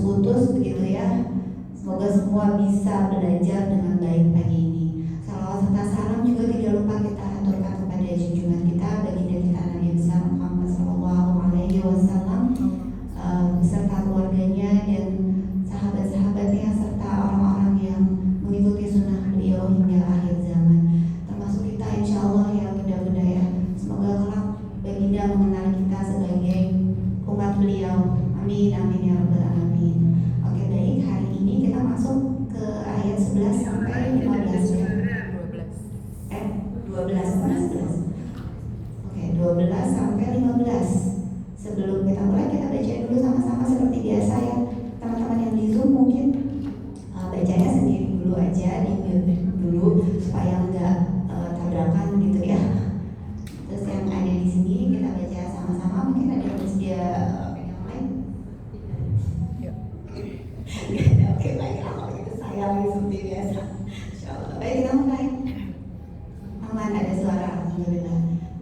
putus-putus begitu ya. Semoga semua bisa belajar dengan baik pagi ini. Salawat serta salam juga tidak lupa kita haturkan kepada junjungan kita, baginda kita Nabi besar Muhammad Sallallahu Alaihi Wasallam, beserta keluarganya dan sahabat-sahabatnya serta orang-orang yang mengikuti sunnah beliau hingga akhir zaman. Termasuk kita insya Allah ya bunda-bunda ya. Semoga kelak baginda mengenal kita sebagai umat beliau. Amin amin ya rabbal alamin. Oke baik, hari ini kita masuk ke ayat 11 sampai 15 ya. 12. Oke, 12 sampai 15. Sebelum kita mulai kita baca dulu sama-sama seperti biasa ya. Teman-teman yang di Zoom mungkin bacanya sendiri dulu aja, di mute dulu supaya enggak tabrakan gitu ya. Terus yang ada di sini kita baca sama-sama. Mungkin ada yang bersedia pegang mic? Oke, baik, kalau gitu saya seperti biasa. Insyaallah. Baik, kita mulai. Aman, ada suara, alhamdulillah.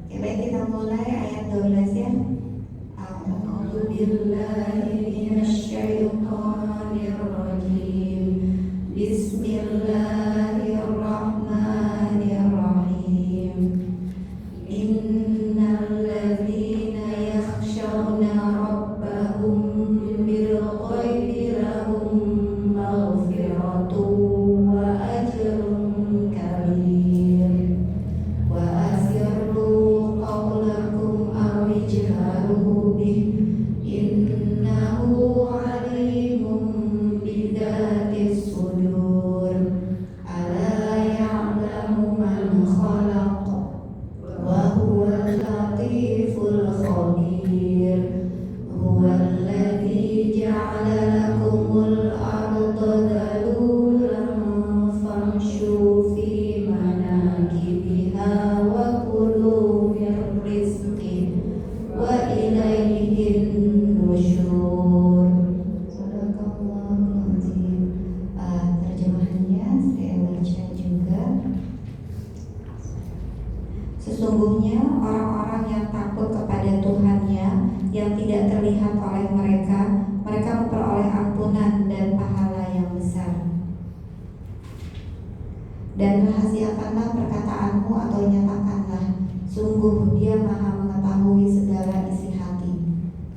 Oke, baik, kita mulai ayat 12 ya. A'udzu billahi minasyaitonir rajim. Bismillahirrahmanirrahim. Innal ladzina yakhshawna rabbahum bil ghaibi lahum maghfiratun wa ajrun kabir. Wa asirru qawlakum aw ijharu bih innahu alimun bidatis sudur. Ala ya'lamu man khalaq wa huwal latiful khabir. Huwal ladzi ja'ala lakumul arda dhalulan famshu fi manakibiha wa kulu min rizqih wa ilaihin nusyur. Sadaqallahul azim. Terjemahannya saya baca juga. Sesungguhnya orang-orang yang takut kepada Tuhannya yang tidak terlihat oleh mereka, mereka memperoleh ampunan dan pahala yang besar. Dan rahasiakanlah perkataanmu atau nyatakanlah, sungguh Dia Maha mengetahui segala isi hati.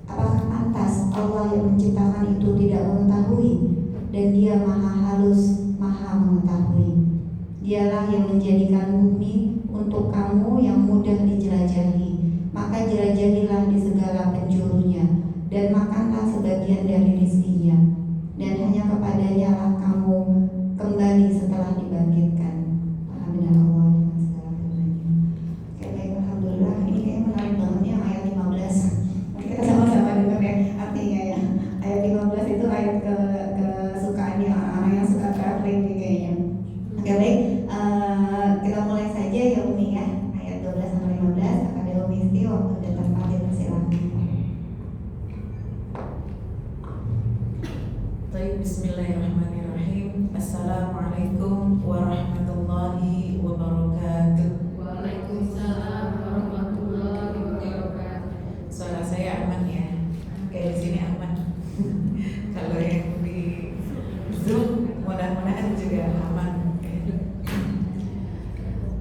Apakah pantas Allah yang menciptakan itu tidak mengetahui? Dan Dia Maha halus, Maha mengetahui. Dialah yang menjadikan bumi untuk kamu yang mudah dijelajahi. Maka jelajahilah di segala penjurunya, dan makanlah sebagian dari rizkinya. Dan hanya kepadanya lah kamu kembali setelah dibangkitkan. Alhamdulillah Allah dengan segala firman-Nya. Oke baik, alhamdulillah. Ini kayaknya menarik banget ya ayat 15. Mari kita sama-sama dengar ya artinya ya. Ayat 15 itu ayat kesukaannya orang-orang yang suka traveling kayaknya. Oke baik, kita mulai saja ya Umi ya. Ayat 12 sampai 15 kepada Umi Isti, waktu dan tempat dipersilakan. Bismillahirrahmanirrahim. Assalamualaikum warahmatullahi wabarakatuh. Waalaikumsalam warahmatullahi wabarakatuh. Suara saya aman ya? Kayak di sini aman. Kalau yang di Zoom mudah-mudahan juga aman.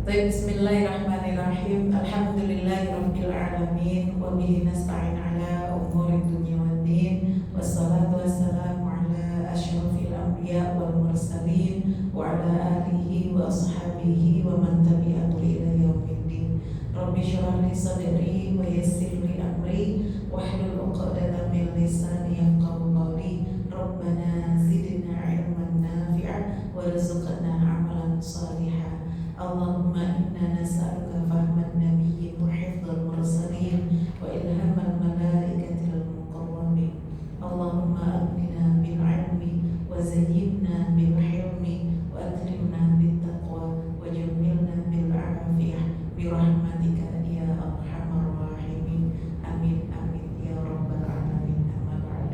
Bismillahirrahmanirrahim. Alhamdulillahirabbil alamin wa bihi nasta'in ala umuri dunya waddin. Wassalatu wassalamu ala asyrafil anbiya wal mursalin wa ala alihi wa ashabihi wa man tabi'ahu ila yaumiddin. Rabbi shrah li sadri wa yassir li amri wahlul 'uqdatam min lisani yafqahu qawli. Rabbana zidna 'ilman nafi'a warzuqna 'amalan shalihan. Allahumma inna nas'aluka fahman nabiyyin wa hifdzal mursalin wa ilhamal malaikatil muqarrabin. Allahumma aghnina bil 'ilmi wa zayyinna bil hilmi wa akrimna bit taqwa wa jammilna bil 'afiyah bi rahmatika ya arhamar rahimin. Amin amin ya rabbal alamin. Amma ba'd.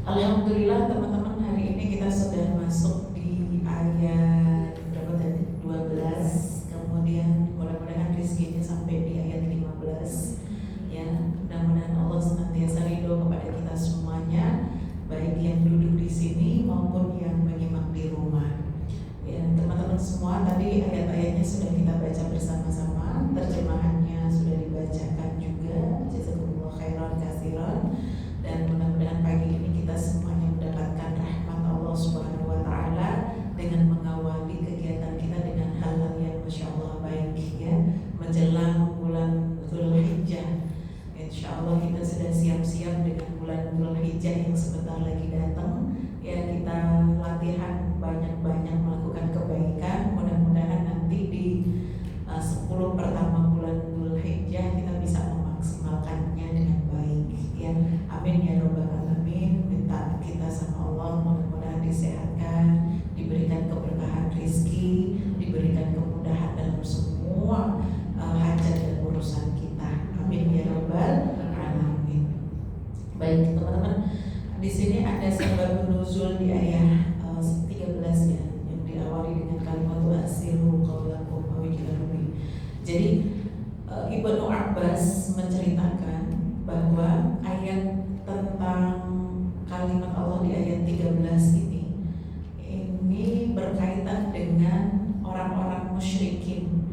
Alhamdulillah teman-teman, hari ini kita sudah masuk di ayat 12, kemudian mudah-mudahan rizkinya sampai di ayat 15 ya. Mudah-mudahan Allah senantiasa ridho kepada kita semuanya. sini maupun yang menyimak di rumah. Ya, teman-teman semua, tadi ayat-ayatnya sudah kita baca bersama-sama, terjemahannya sudah dibacakan juga. Jazakumullah khairan katsiran. Dan mudah-mudahan pagi ini kita semuanya mendapatkan rahmat Allah Subhanahu wa taala dengan mengawali kegiatan kita dengan hal-hal yang Masya Allah baik ya. Menjelang bulan Dzulhijjah, Insya Allah kita sudah siap-siap dengan bulan Dzulhijjah yang sebentar lagi datang. Ya, kita latihan banyak-banyak melakukan kebaikan. Mudah-mudahan nanti di 10 pertama bulan Dzulhijjah kita bisa memaksimalkannya dengan baik ya. Amin ya robbal alamin. Minta kita sama Allah mudah-mudahan disehatkan, diberikan keberkahan rizki, diberikan kemudahan dalam semua hajat dan urusan kita. Amin ya robbal alamin. Baik teman-teman, di sini ada sebab nuzul di ayat 13 ya, yang diawali dengan kalimat asiru qaulakum aw ijlabi. Jadi Ibnu Abbas menceritakan bahwa ayat tentang kalimat Allah di ayat 13 ini berkaitan dengan orang-orang musyrikin.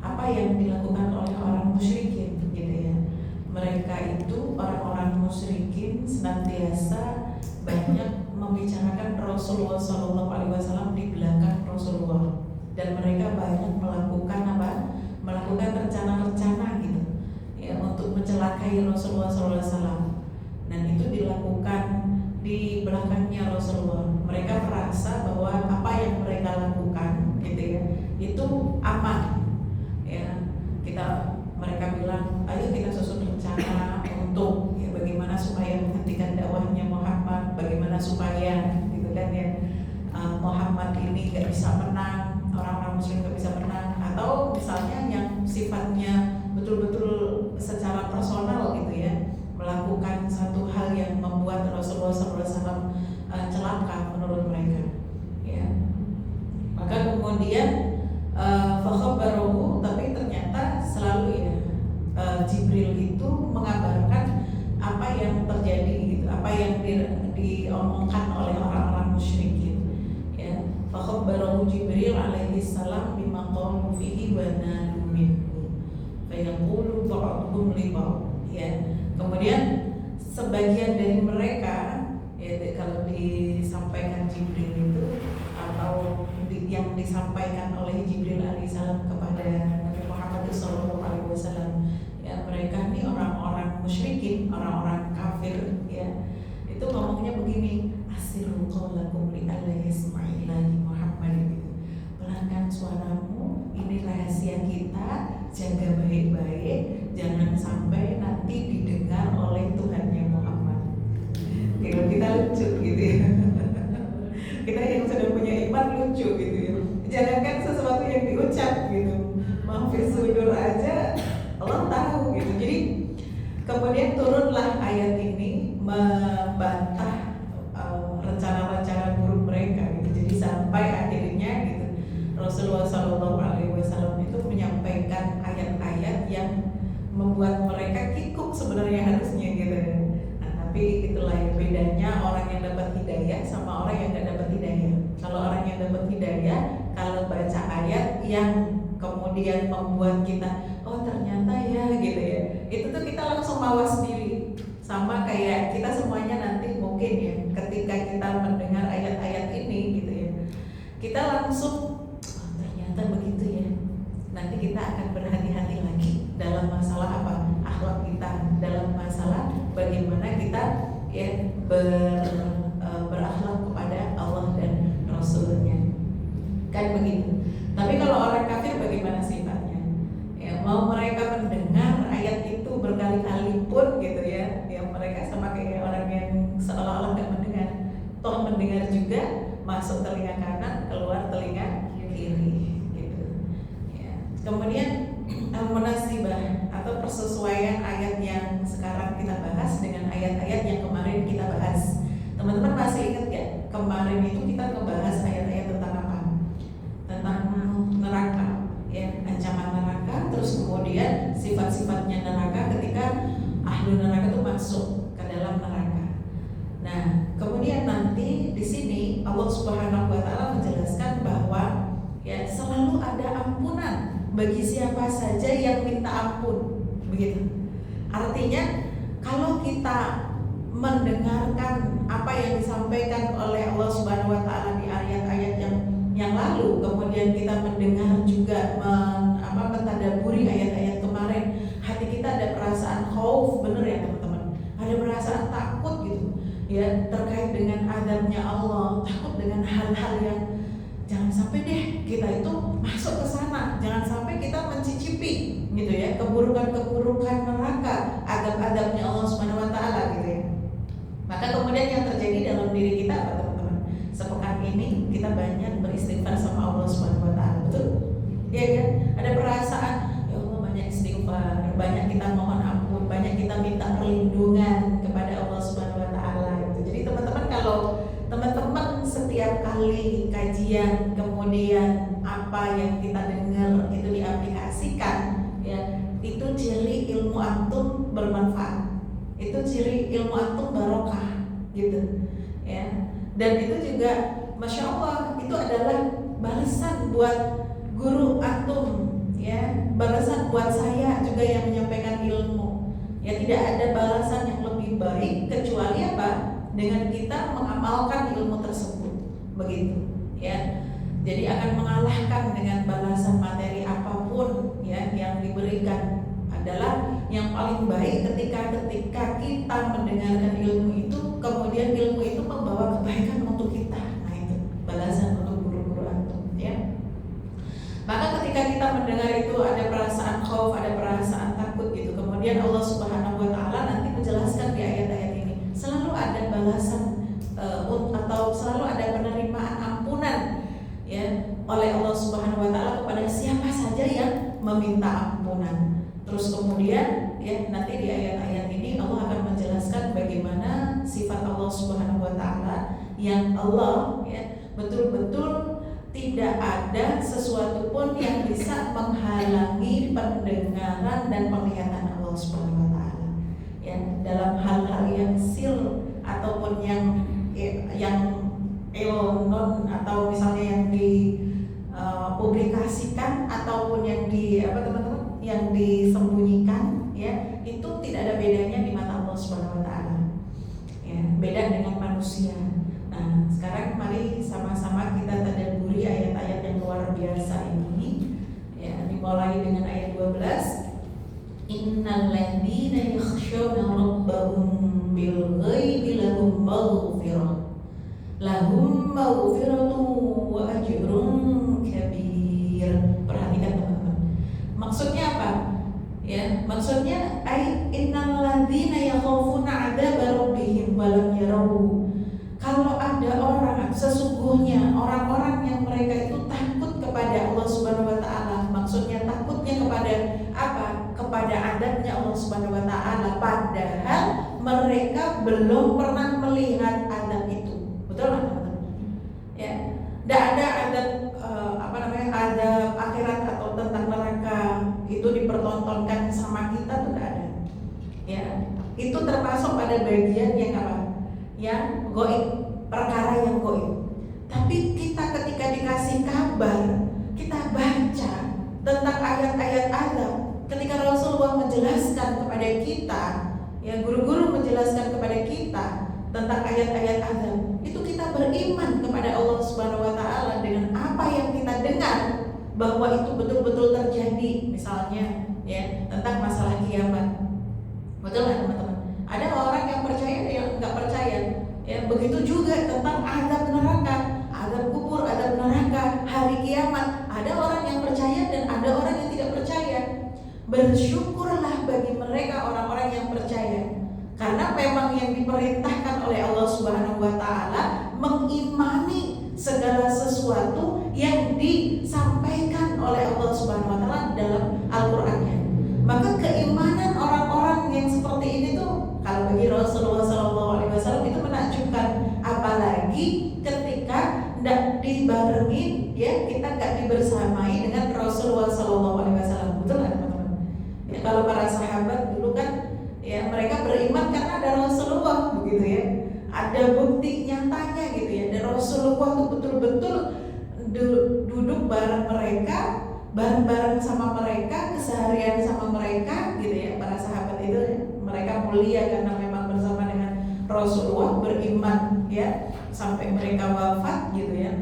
Apa yang dilakukan oleh orang musyrikin gitu ya. Mereka itu orang-orang musyrikin senantiasa banyak membicarakan Rasulullah SAW di belakang Rasulullah, dan mereka banyak melakukan apa? Melakukan rencana-rencana gitu ya untuk mencelakai Rasulullah SAW, dan itu dilakukan di belakangnya Rasulullah. Mereka merasa bahwa apa yang mereka lakukan gitu ya itu aman ya. Mereka bilang, ayo kita susun rencana untuk ya bagaimana supaya menghentikan dakwahnya Muhammad, bagaimana supaya gitu kan ya Muhammad ini gak bisa menang, orang-orang muslim gak bisa menang, atau misalnya yang sifatnya betul-betul secara personal gitu ya, melakukan satu hal yang membuat Rasulullah SAW celaka menurut mereka ya. Maka kemudian fakhabaruhu, tapi ternyata selalu ya Jibril itu mengabarkan apa yang terjadi gitu, apa yang diomongkan oleh orang-orang musyrikin ya. Fakhabaruhu Jibril alaihi salam bima qalu fihi wa nadu minhu fa yaqulu ba'dhum li ba'd ya. Kemudian sebagian dari mereka ya, kalau disampaikan Jibril itu atau yang disampaikan oleh Jibril alaihissalam kepada Nabi Muhammad SAW ya, mereka ini orang-orang musyrikin, orang-orang kafir ya, itu ngomongnya begini, asiru qaulakum li alla yasma'ilahi Muhammad gitu. Pelankan suaramu, ini rahasia kita, jaga baik-baik, jangan sampai nanti didengar oleh Tuhannya Muhammad. Kalau kita lucu gitu ya. Kita yang sudah punya iman lucu gitu ya. Jangankan sesuatu yang diucap gitu, mahfuz sudur aja Allah tahu gitu. Jadi kemudian turunlah ayat ini membantah rencana-rencana buruk mereka gitu. Jadi sampai akhirnya gitu Rasulullah SAW itu menyampaikan ayat-ayat yang membuat mereka kikuk sebenarnya harusnya gitu. Nah, tapi itulah yang bedanya orang yang dapat hidayah sama orang yang gak dapat hidayah. Kalau orang yang dapat hidayah, kalau baca ayat yang kemudian membuat kita, oh ternyata ya gitu ya, itu tuh kita langsung mawas diri. Sama kayak kita semuanya nanti mungkin ya, ketika kita mendengar ayat-ayat ini gitu ya, kita langsung, oh ternyata begitu ya. Nanti kita akan berhati-hati lagi dalam masalah apa? Akhlak kita, dalam masalah bagaimana kita ya berakhlak kepada Allah dan Rasulnya, kan begitu. Tapi kalau orang kafir bagaimana sifatnya? Ya, mau mereka mendengar ayat itu berkali-kali pun gitu ya, yang mereka sama kayak orang yang seolah-olah gak mendengar, toh mendengar juga, masuk telinga kanan, keluar telinga kiri gitu. Ya. Kemudian munasibah atau persesuaian ayat yang sekarang kita bahas dengan ayat-ayat yang kemarin kita bahas. Teman-teman masih ingat ya, kemarin itu kita ngebahas ayat-ayat tentang apa? Tentang neraka ya, ancaman neraka, terus kemudian sifat-sifatnya neraka ketika ahlu neraka itu masuk ke dalam neraka. Nah, kemudian nanti nanti di sini Allah Subhanahu wa taala menjelaskan bahwa ya selalu ada ampunan bagi siapa saja yang minta ampun. Begitu. Artinya kalau kita mendengarkan apa yang disampaikan oleh Allah Subhanahu wa taala di ayat-ayat yang lalu, kemudian kita mendengar juga mentadaburi ayat-ayat kemarin, hati kita ada perasaan khauf, bener ya teman-teman, ada perasaan takut gitu ya terkait dengan adabnya Allah, takut dengan hal-hal yang jangan sampai deh kita itu masuk ke sana, jangan sampai kita mencicipi gitu ya keburukan-keburukan neraka, adab-adabnya Allah Subhanahu wa taala gitu ya. Maka kemudian yang terjadi dalam diri kita apa teman-teman? Sepekan ini kita banyak beristighfar sama Allah Subhanahu wa taala, betul? Iya kan? Ada perasaan ya Allah banyak istighfar, banyak kita mohon ampun, banyak kita minta perlindungan kepada Allah Subhanahu wa taala gitu. Jadi teman-teman, kalau teman-teman setiap kali kajian kemudian apa yang kita dengar itu diaplikasikan ya, itu ciri ilmu antum bermanfaat. Itu ciri ilmu antum barokah gitu ya. Dan itu juga Masya Allah itu adalah balasan buat guru antum ya, balasan buat saya juga yang menyampaikan ilmu ya. Tidak ada balasan yang lebih baik kecuali apa? Dengan kita mengamalkan ilmu tersebut, begitu ya. Jadi akan mengalahkan dengan balasan materi apapun ya yang diberikan. Adalah yang paling baik ketika kita mendengarkan ilmu itu, kemudian ilmu itu membawa kebaikan untuk kita. Nah itu balasan untuk guru-guru antum ya. Maka ketika kita mendengar itu ada perasaan khauf, ada perasaan takut gitu. Kemudian Allah Subhanahu wa taala nanti menjelaskan di ayat-ayat ini selalu ada balasan atau selalu ada penerimaan ampunan ya oleh Allah Subhanahu wa taala kepada siapa saja yang meminta ampunan. Terus kemudian ya nanti di ayat-ayat ini Allah akan menjelaskan bagaimana sifat Allah Subhanahu wa taala yang Allah ya betul-betul tidak ada sesuatu pun yang bisa menghalangi pendengaran dan penglihatan Allah Subhanahu wa taala. Ya, dalam hal-hal yang sil ataupun yang non atau misalnya yang dipublikasikan ataupun yang yang disembunyikan ya, itu tidak ada bedanya di mata Allah Subhanahu wa taala. Ya, beda dengan manusia. Nah, sekarang mari sama-sama kita tadabburi ayat-ayat yang luar biasa ini. Ya, dimulai dengan ayat 12. Innal ladzina yakhshawna rabbahum bil ghaibi lahum maghfiratun wa ajrun kabir. Perhatikan teman-teman. Maksudnya apa? Ya, maksudnya innal ladzina yakhafuna 'adzaba rabbihim wa lam yarahu. Kalau ada orang, sesungguhnya orang-orang yang mereka itu takut kepada Allah Subhanahu wa taala. Maksudnya takutnya kepada apa? Kepada adabnya Allah Subhanahu wa taala, padahal mereka belum pernah melihat adab itu. Betul nggak teman-teman? Ya, tidak ada adab adab akhirat atau tentang neraka itu dipertontonkan sama kita, tuh tidak ada. Ya, itu termasuk pada bagian yang apa? Yang goib, perkara yang goib. Tapi kita ketika dikasih kabar, kita baca tentang ayat-ayat azab. Ketika Rasulullah menjelaskan kepada kita, ya guru-guru menjelaskan kepada kita tentang ayat-ayat azab, itu kita beriman kepada Allah Subhanahu wa taala dengan apa yang kita dengar bahwa itu betul-betul terjadi. Misalnya ya tentang masalah kiamat. Betul nggak teman-teman? Ada orang yang percaya, ada yang nggak percaya. Ya, begitu juga tentang azab neraka, azab kubur, azab neraka, hari kiamat. Ada orang yang percaya dan ada orang yang tidak percaya. Bersyukurlah bagi mereka orang-orang yang percaya, karena memang yang diperintahkan oleh Allah Subhanahu wa taala mengimani segala sesuatu yang disampaikan oleh Allah Subhanahu wa taala dalam Al-Qur'annya. Maka keimanan orang-orang yang seperti ini tuh kalau bagi Rasulullah SAW itu menakjubkan, apalagi ketika tidak dibarengin ya, kita tidak dibersamai dengan Rasulullah SAW. Betul nggak teman-teman? Ya, kalau para sahabat dulu kan ya mereka beriman karena ada Rasulullah begitu ya. Ada bukti nyata duduk bareng mereka, bareng-bareng sama mereka, keseharian sama mereka gitu ya. Para sahabat itu ya, mereka mulia karena memang bersama dengan Rasulullah, beriman ya sampai mereka wafat gitu ya.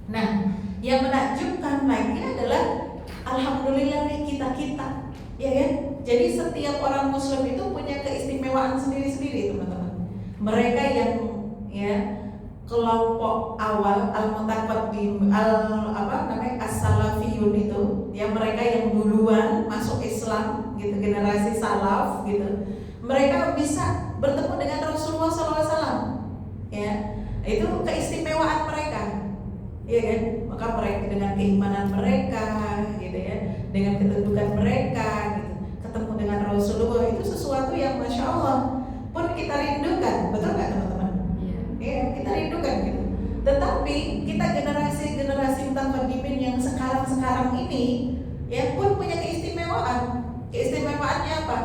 Nah, yang menakjubkan lagi adalah alhamdulillah nih kita ya kan. Jadi setiap orang muslim itu punya keistimewaan sendiri-sendiri teman-teman. Mereka yang ya kelompok awal al-mutaqaddim as-salafiyun itu ya, mereka yang duluan masuk Islam gitu, generasi salaf gitu, mereka bisa bertemu dengan Rasulullah SAW ya, itu keistimewaan mereka ya kan. Maka mereka dengan keimanan mereka gitu ya, dengan kedudukan mereka gitu, ketemu dengan Rasulullah itu sesuatu yang Masya Allah pun kita rindukan, betul nggak teman-teman? Ya, kita rindukan gitu. Tetapi kita generasi mutaqaddimin yang sekarang ini ya pun punya keistimewaan. Keistimewaannya apa?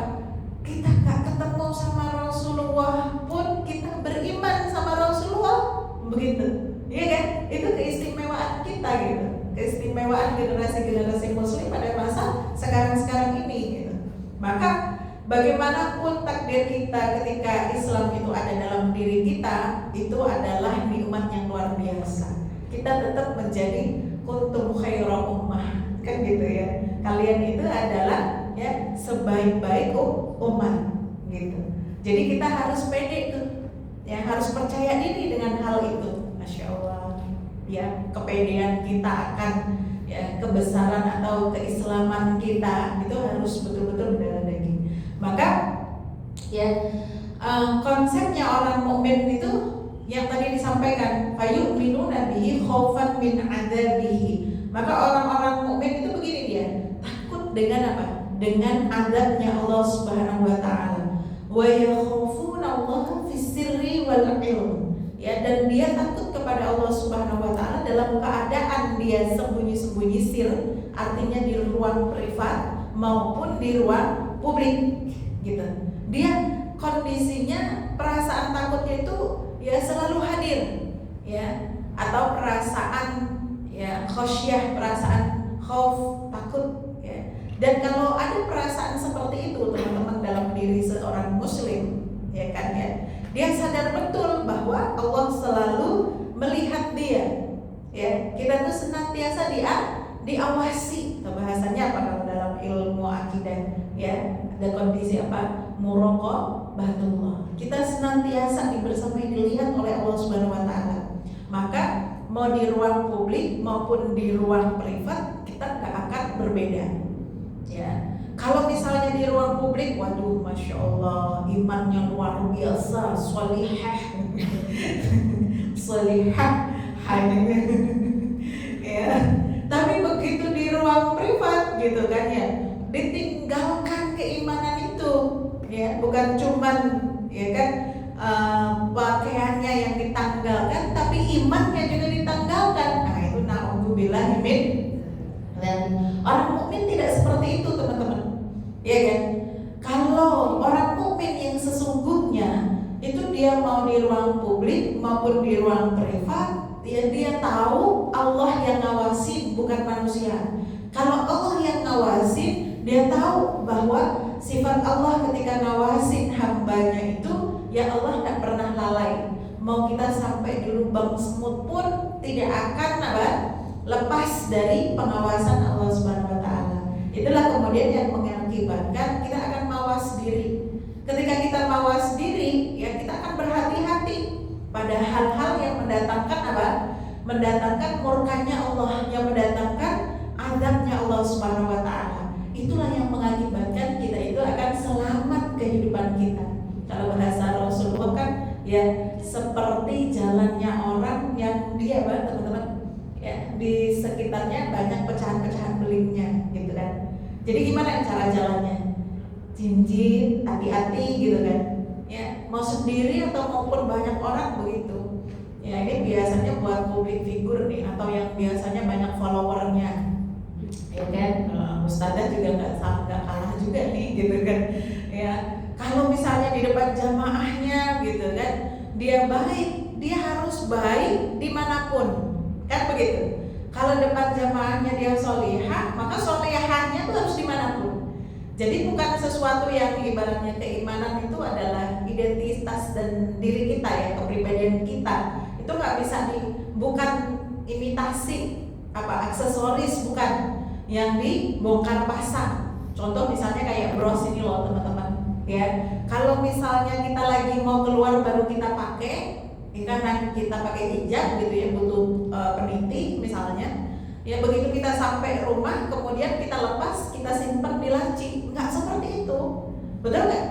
Kita gak ketemu sama Rasulullah pun kita beriman sama Rasulullah, begitu. Iya kan? Itu keistimewaan kita gitu. Keistimewaan generasi muslim pada masa sekarang ini gitu. Maka bagaimanapun takdir kita ketika Islam itu ada dalam diri kita, itu adalah nikmat yang luar biasa. Kita tetap menjadi kuntum khaira ummah, kan gitu ya. Kalian itu adalah ya sebaik-baik umat gitu. Jadi kita harus pede tuh, ya harus percaya diri dengan hal itu. Masya Allah, ya kepedean kita akan ya kebesaran atau keislaman kita itu harus betul-betul berdarah daging. Maka ya konsepnya orang mukmin itu yang tadi disampaikan, fayu'minuna bihi khaufan min adzabihi. Maka orang-orang mukmin itu begini dia, takut dengan apa? Dengan azabnya Allah Subhanahu wa taala. Wa yakhafuna Allah fis sirri wal ilm. Ya, dan dia takut kepada Allah Subhanahu wa taala dalam keadaan dia sembunyi-sembunyi sir, artinya di ruang privat maupun di ruang publik gitu. Dia kondisinya perasaan takutnya itu ya selalu hadir ya, atau perasaan ya khosyah, perasaan khauf, takut ya. Dan kalau ada perasaan seperti itu teman-teman dalam diri seorang muslim ya kan ya, dia sadar betul bahwa Allah selalu melihat dia ya. Kita tuh senantiasa diawasi. Bahasanya apa kalau dalam ilmu akidah ya, ada kondisi apa? Muraqabatullah. Kita senantiasa dibersamai, dilihat oleh Allah Subhanahu wa taala. Maka mau di ruang publik maupun di ruang privat kita gak akan berbeda. Ya. Kalau misalnya di ruang publik, waduh, masya Allah, imannya luar biasa, sholihah, hanya, ya. Tapi begitu di ruang privat, gitu kan ya, ditinggalkan keimanan itu, ya, bukan cuman, ya kan, pakaiannya yang ditanggalkan, tapi imannya juga ditanggalkan. Nah itu na'udzubillah min. Dan orang mukmin tidak seperti itu teman-teman. Ya kan? Kalau orang mukmin yang sesungguhnya itu dia mau di ruang publik maupun di ruang privat, dia tahu Allah yang ngawasi, bukan manusia. Kalau Allah yang ngawasi, dia tahu bahwa sifat Allah ketika ngawasin hambanya itu, ya Allah tidak pernah lalai. Mau kita sampai di lubang semut pun tidak akan lepas dari pengawasan Allah Subhanahu wa taala. Itulah kemudian yang mengakibatkan kita akan mawas diri. Ketika kita mawas diri, ya kita akan berhati-hati pada hal-hal yang mendatangkan apa? Mendatangkan murkanya Allah, yang mendatangkan azabnya Allah Subhanahu wa taala. Itulah yang mengakibatkan kita itu akan selamat kehidupan kita. Kalau bahasa Rasulullah kan ya seperti jalannya orang yang dia teman-teman ya, di sekitarnya banyak pecahan-pecahan belingnya gitu kan. Jadi gimana cara jalannya? Jinjit, hati-hati gitu kan. Ya, mau sendiri atau maupun banyak orang begitu. Ya, ini biasanya buat public figure nih, atau yang biasanya banyak followernya. Ya kan, ustadzah juga nggak kalah juga nih gitu kan. Ya, kalau misalnya di depan jamaahnya gitu kan, dia baik, dia harus baik dimanapun, kan begitu. Kalau depan jamaahnya dia solihah, maka solihahnya itu harus dimanapun. Jadi bukan sesuatu yang ibaratnya keimanan itu adalah identitas dan diri kita ya, kepribadian kita. Itu nggak bisa bukan imitasi aksesoris, bukan yang dibongkar pasang. Contoh misalnya kayak bros ini loh teman-teman ya. Kalau misalnya kita lagi mau keluar baru kita pakai, karena kita pakai hijab gitu ya, butuh peniti misalnya. Ya begitu kita sampai rumah, kemudian kita lepas, kita simpan di laci. Nggak seperti itu, betul nggak?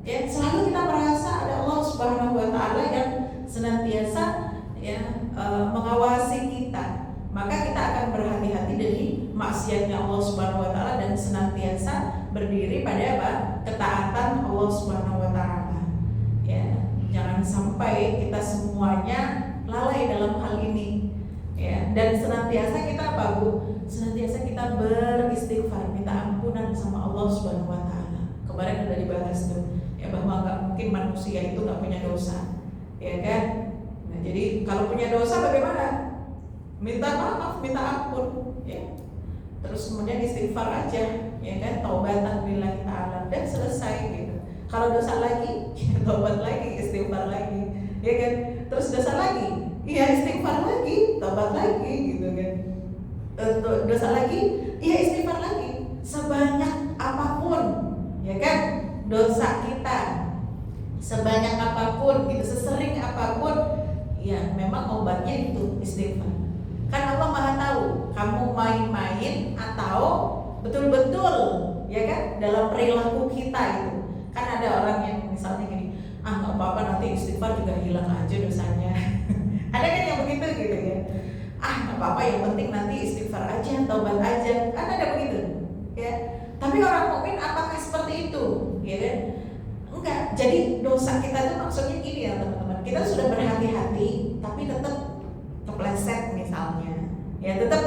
Ya selalu kita merasa ada Allah Subhanahu Wa Taala yang senantiasa ya mengawasi kita. Maka kita akan berhati-hati dari maksiatnya Allah Subhanahu Wa Taala dan senantiasa berdiri pada ketaatan Allah Subhanahu Wa Taala. Ya jangan sampai kita semuanya lalai dalam hal ini. Ya, dan senantiasa kita senantiasa kita beristighfar, minta ampunan sama Allah Subhanahu Wa Taala. Kemarin udah dibahas tuh, ya bahwa nggak mungkin manusia itu nggak punya dosa, ya kan? Nah, jadi kalau punya dosa bagaimana? Minta maaf, minta ampun, ya. Terus kemudian istighfar aja, ya kan? Taubatan lillahi ta'ala dan selesai gitu. Kalau dosa lagi, ya taubat lagi, istighfar lagi, ya kan? Terus dosa lagi. Iya istighfar lagi, tobat lagi gitu kan. Dosa lagi, iya istighfar lagi. Sebanyak apapun, ya kan, dosa kita, sebanyak apapun, gitu, sesering apapun, ya memang obatnya itu istighfar. Kan Allah Maha tahu kamu main-main atau betul-betul, ya kan, dalam perilaku kita itu. Kan ada orang yang misalnya gini, nggak apa-apa nanti istighfar juga hilang aja dosanya. Ada kan yang begitu gitu ya. Nggak apa-apa, yang penting nanti istighfar aja, taubat aja. Kan ada begitu, ya. Tapi orang mukmin apakah seperti itu, ya kan? Enggak. Jadi dosa kita itu maksudnya gini ya teman-teman. Kita sudah berhati-hati, tapi tetap kepleset misalnya. Ya tetap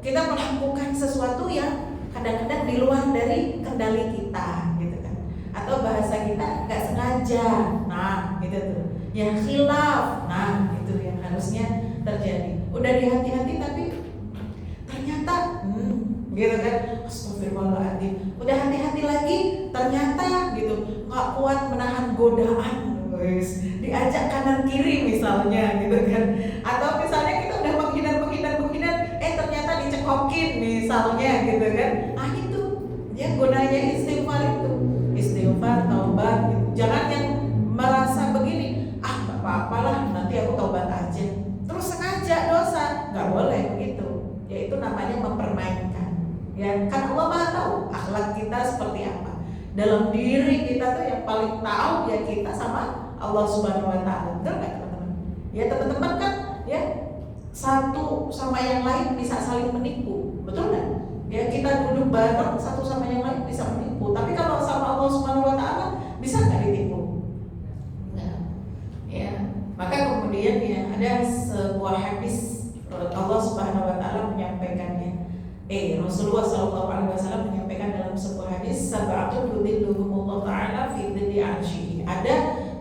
kita melakukan sesuatu yang kadang-kadang di luar dari kendali kita, gitu kan. Atau bahasa kita nggak sengaja, nah gitu tuh. Ya khilaf, nah itu yang harusnya terjadi. Udah dihati-hati tapi ternyata gitu kan, astagfirullahaladzim. Udah hati-hati lagi ternyata gitu nggak kuat menahan godaan, guys. Diajak kanan kiri misalnya gitu kan. Atau misalnya kita udah menghindar ternyata dicekokin misalnya gitu kan. Itu ya gunanya istighfar itu. Istighfar, taubat gitu. Jangan yang merasa begini, apalah nanti aku taubat aja terus sengaja dosa, nggak boleh begitu. Yaitu namanya mempermainkan, ya kan. Allah Maha tahu akhlak kita seperti apa. Dalam diri kita tuh yang paling tahu ya kita sama Allah Subhanahu Wa Taala, betul nggak teman-teman? Ya teman-teman kan ya satu sama yang lain bisa saling menipu, betul nggak? Ya kita duduk bareng satu sama yang lain bisa menipu, tapi kalau sama Allah Subhanahu Wa Taala bisa nggak ditipu? Ya, maka kemudian ya ada sebuah hadis Allah Subhanahu Wa Taala menyampaikannya. Rasulullah SAW menyampaikan dalam sebuah hadis, sab'atun yudhilluhumullahu ta'ala fi dhilli 'arsyihi. Ada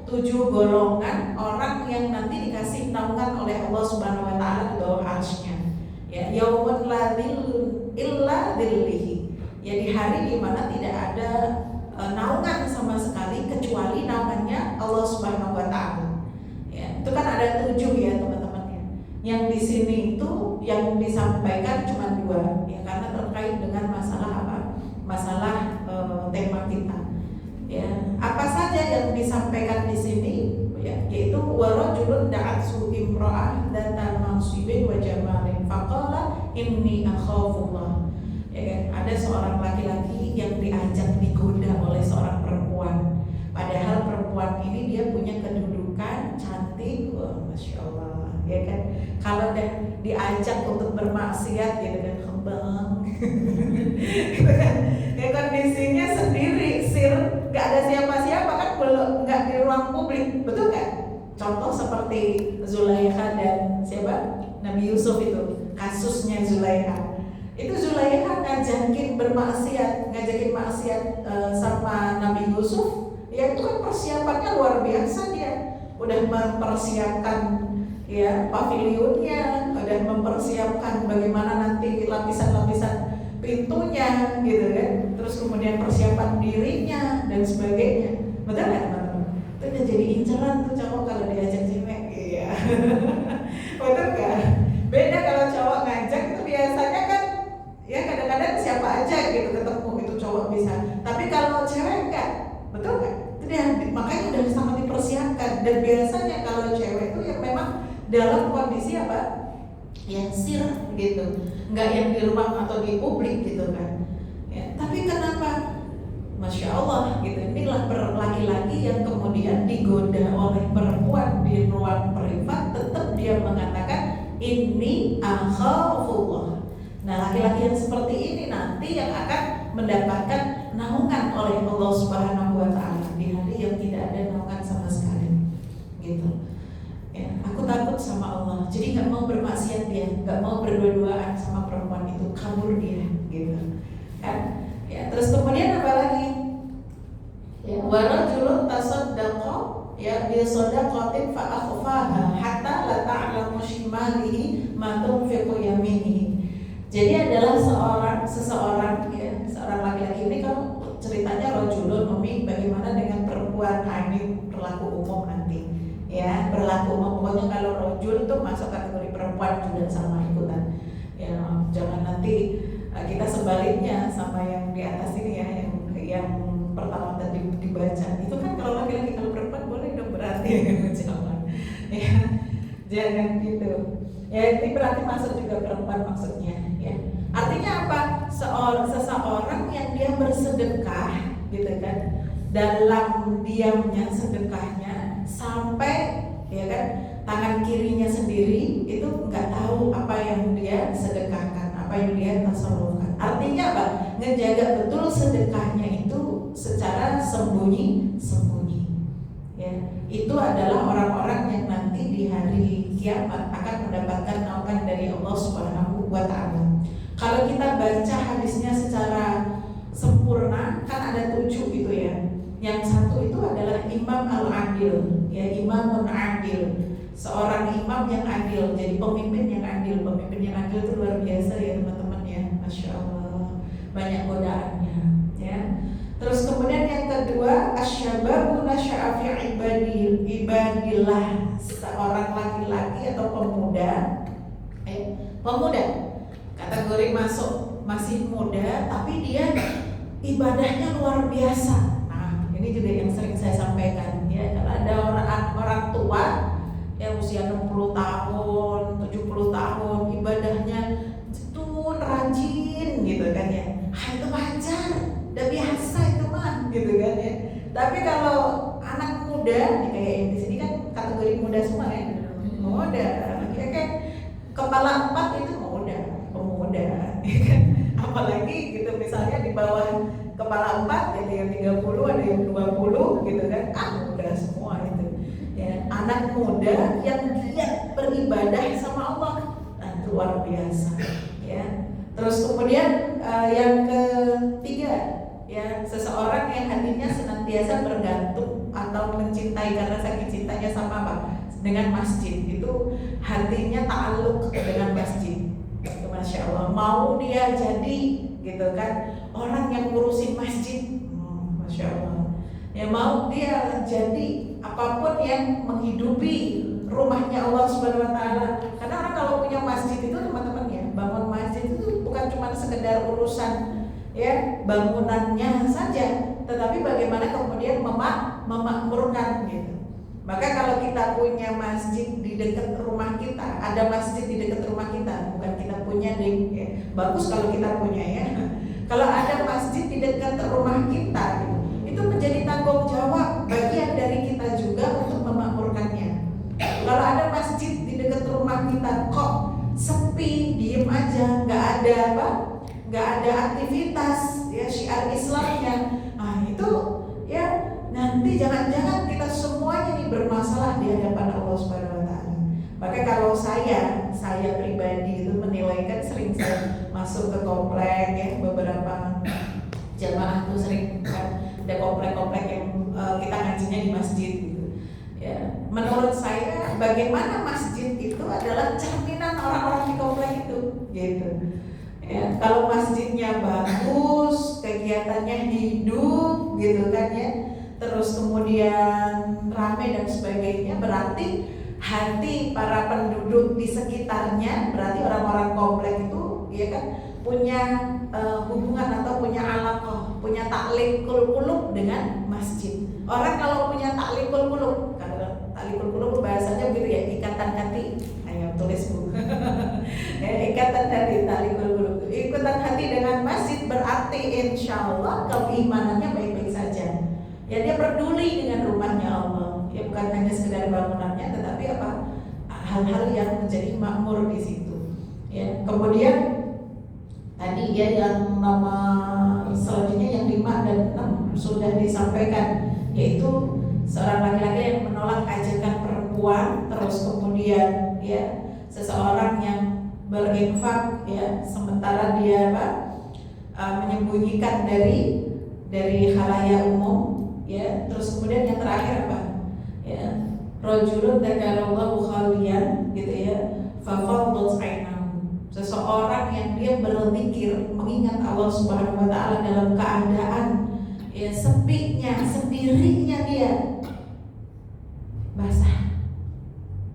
7 golongan orang yang nanti dikasih naungan oleh Allah Subhanahu Wa Taala di bawah 'arsy-Nya. Ya, yaumun la dhillun illa dhillihi. Ya di hari di mana tidak ada naungan sama sekali kecuali naungannya Allah Subhanahu Wa Taala. Itu kan ada 7 ya teman-teman ya. Yang di sini itu yang disampaikan cuma 2 ya, karena terkait dengan masalah apa? Masalah tema kita. Ya, apa saja yang disampaikan di sini ya, yaitu warajulun da'atsu imra'ah dzata mansibin wa jamalin faqala inni akhafullah. Ya kan, ada seorang laki-laki yang diajak digoda oleh seorang perempuan. Padahal perempuan ini dia punya kedudukan cantik, masya Allah, ya kan. Kalau diajak untuk bermaksiat, ya dengan kembang, gitu kan. Ya kondisinya sendiri, nggak ada siapa-siapa kan, belum nggak di ruang publik, betul nggak? Contoh seperti Zulaikha dan siapa? Nabi Yusuf itu, kasusnya Zulaikha. Itu Zulaikha ngajakin maksiat sama Nabi Yusuf. Ya itu kan persiapannya luar biasa dia. udah mempersiapkan ya pavilionnya, udah mempersiapkan bagaimana nanti lapisan-lapisan pintunya gitu kan, terus kemudian persiapan dirinya dan sebagainya. Betul nggak teman-teman? Itu udah jadi inceran tuh cowok kalau diajak cewek. Iya. Betul nggak? Beda kalau cowok ngajak itu biasanya kan ya kadang-kadang siapa aja gitu ketemu itu cowok bisa. Tapi kalau cewek enggak, betul nggak? Itu dia, makanya udah sangat dipersiapkan. Dan biasanya kalau cewek itu yang memang dalam kondisi apa? Yang sir gitu, nggak yang di rumah atau di publik gitu kan. Ya, tapi kenapa? Masya Allah gitu. Inilah laki-laki yang kemudian digoda oleh perempuan di ruang privat, tetap dia mengatakan ini akhafullah. Nah, laki-laki yang seperti ini nanti yang akan mendapatkan naungan oleh Allah Subhanahu wa taala di hari yang tidak ada naungan sama sekali. Gitu. Ya, aku takut sama Allah, jadi nggak mau bermaksiat dia, nggak mau berdua-duaan sama perempuan itu, kabur dia, gitu kan? Ya, terus kemudian apa lagi? Ya, warajulun tasaddaqa ya bi shadaqatin fa akhfaha hatta la ta'lamu shimalihi ma tunfiqu yaminihi. Jadi adalah seseorang ya, seorang laki-laki ini kan ceritanya rajulun umi, bagaimana dengan perempuan? Ini berlaku umum nanti. Ya, berlaku umum. Pokoknya kalau rojul tuh masuk kategori perempuan juga sama ikutan. Ya, jangan nanti kita sebaliknya sama yang di atas ini ya, yang pertama tadi dibaca. Itu kan kalau laki-laki, kalau perempuan boleh dong berarti. Jangan. Ya, jangan gitu. Ya, ini berarti masuk juga perempuan maksudnya. Ya, artinya apa? Seseorang yang dia bersedekah, gitu kan? Dalam diamnya sedekahnya sampai ya kan tangan kirinya sendiri itu nggak tahu apa yang dia sedekahkan, apa yang dia tasarrufkan. Artinya apa? Ngejaga betul sedekahnya itu secara sembunyi-sembunyi. Ya, itu adalah orang-orang yang nanti di hari kiamat akan mendapatkan naungan dari Allah Subhanahu wa taala. Kalau kita baca hadisnya secara sempurna kan ada 7 gitu ya. Yang satu itu adalah imam al-adil, ya imamun adil, seorang imam yang adil, jadi pemimpin yang adil. Pemimpin yang adil itu luar biasa ya teman-teman ya, masya Allah, banyak godaannya ya. Terus kemudian yang kedua asyababu nasya'a fi ibadillah, seorang laki-laki atau pemuda, pemuda kategori masih muda tapi dia ibadahnya luar biasa. Ini juga yang sering saya sampaikan ya, kalau ada orang tua yang usia 60 tahun, 70 tahun ibadahnya itu rajin gitu kan ya. Itu wajar, udah biasa itu mah gitu kan ya. Tapi kalau anak muda kayak yang di sini kan kategori muda semua ya. Muda, ya kan kepala 4 itu pemuda ya kan. Apalagi gitu misalnya di bawah kepala 4 ada yang 30, ada yang 20 gitu kan, muda semua itu ya, anak muda yang giat beribadah sama Allah, luar biasa ya. Terus kemudian yang ketiga ya, seseorang yang hatinya senantiasa bergantung atau mencintai karena saking cintanya sama apa? Dengan masjid, itu hatinya ta'alluq dengan masjid. Masya Allah, mau dia jadi gitu kan orang yang ngurusin masjid, masya Allah ya, mau dia jadi apapun yang menghidupi rumahnya Allah Subhanahu wa taala. Karena orang kalau punya masjid itu teman-teman ya, bangun masjid itu bukan cuma sekedar urusan ya bangunannya saja, tetapi bagaimana kemudian memakmurkan gitu. Maka kalau kita punya masjid di dekat rumah kita, ada masjid di dekat rumah kita, bukan kita punya deh, ya. Bagus kalau kita punya ya. Kalau ada masjid di dekat rumah kita, itu menjadi tanggung jawab bagian dari kita juga untuk memakmurkannya. Kalau ada masjid di dekat rumah kita kok sepi, diem aja, nggak ada apa, nggak ada aktivitas ya syiar Islamnya, itu ya nanti jangan-jangan kita semuanya ini bermasalah di hadapan Allah Subhanahu wa taala. Maka kalau saya pribadi itu menilai, kan sering saya masuk ke komplek ya, beberapa jamaah tuh sering kan ada komplek-komplek yang kita ngajinya di masjid gitu. Ya, menurut saya bagaimana masjid itu adalah cerminan orang-orang di komplek itu, gitu. Ya, kalau masjidnya bagus, kegiatannya hidup, gitu kan ya, terus kemudian ramai dan sebagainya, berarti hati para penduduk di sekitarnya, berarti orang-orang komplek itu, ya kan, punya hubungan atau punya alaqah, punya taklikul qulub dengan masjid. Orang kalau punya taklikul qulub, kalau taklikul qulub bahasanya begitu ya, ikatan hati. Ayo tulis Bu. Ikatan hati, taklikul qulub. Ikatan hati dengan masjid berarti insya Allah keimanannya baik-baik saja. Ya dia peduli dengan rumahnya Allah. Ya bukan hanya sekedar bangunannya, tetapi apa? Hal-hal yang menjadi makmur di situ. Ya, kemudian tadi ya yang nomor selanjutnya yang 5 dan 6 sudah disampaikan, yaitu seorang laki-laki yang menolak ajakan perempuan, terus kemudian ya seseorang yang berinfak ya sementara dia menyembunyikan dari khalayak umum ya, terus kemudian yang terakhir apa ya, rajulun dzakarallahu khaliyan gitu ya, fafaddat ainahu, seseorang yang dia berzikir mengingat Allah Subhanahu wa taala dalam keadaan ya sepinya, sendirinya dia basah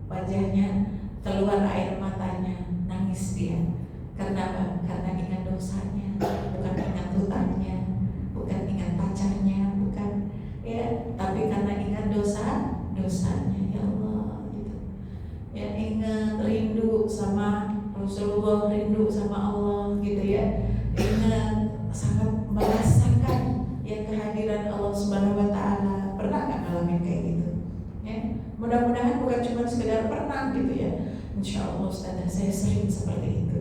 wajahnya, keluar air matanya, nangis dia. Karena apa? Karena ingat dosanya, bukan ingat hutangnya, bukan ingat pacarnya, bukan ya, tapi karena ingat dosanya ya Allah gitu. Ya ingat, rindu sama Rasulullah, rindu sama Allah gitu ya. Ingat, sangat merasakan ya kehadiran Allah Subhanahu wa taala. Pernah enggak ngalamin kayak gitu? Ya, mudah-mudahan bukan cuma sekedar pernah gitu ya. Insya Allah Ustazah saya sering seperti itu.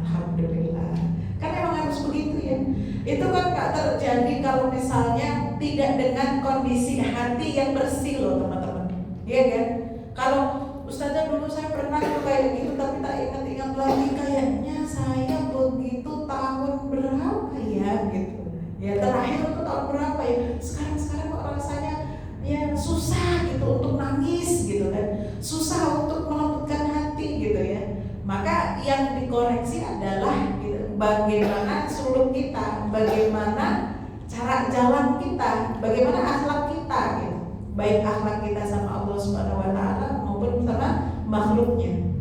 Alhamdulillah. Kan emang harus begitu ya. Itu kan gak terjadi kalau misalnya tidak dengan kondisi hati yang bersih loh teman-teman. Iya kan? Kalau Ustazah dulu saya pernah kayak gitu, tapi tak ingat-ingat lagi, kayaknya saya begitu tahun berapa ya gitu. Ya terakhir itu tahun berapa ya? Sekarang kok rasanya ya susah gitu untuk nangis gitu kan, susah untuk melembutkan hati gitu ya. Maka yang dikoreksi adalah gitu, bagaimana suluk kita, bagaimana cara jalan kita, bagaimana akhlak kita gitu. Baik akhlak kita sama Allah Subhanahu wa taala maupun sama makhluknya.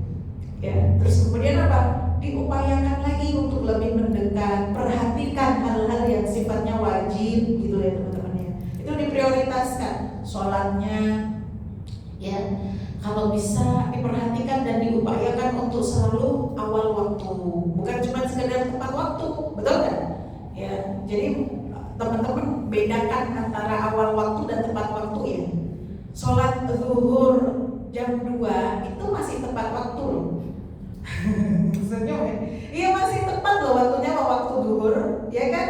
Ya, terus kemudian apa? Diupayakan lagi untuk lebih mendekat, perhatikan hal-hal yang sifatnya wajib gitu ya teman-teman ya. Itu diprioritaskan, sholatnya ya, kalau bisa diperhatikan dan diupayakan untuk selalu awal waktu, bukan cuma sekedar tepat waktu, betul kan? Ya, jadi teman-teman bedakan antara awal waktu dan tepat waktu ya. Sholat zuhur jam 2 itu masih tepat waktu loh. Maksudnya iya masih tepat loh waktunya, waktu zuhur, ya kan?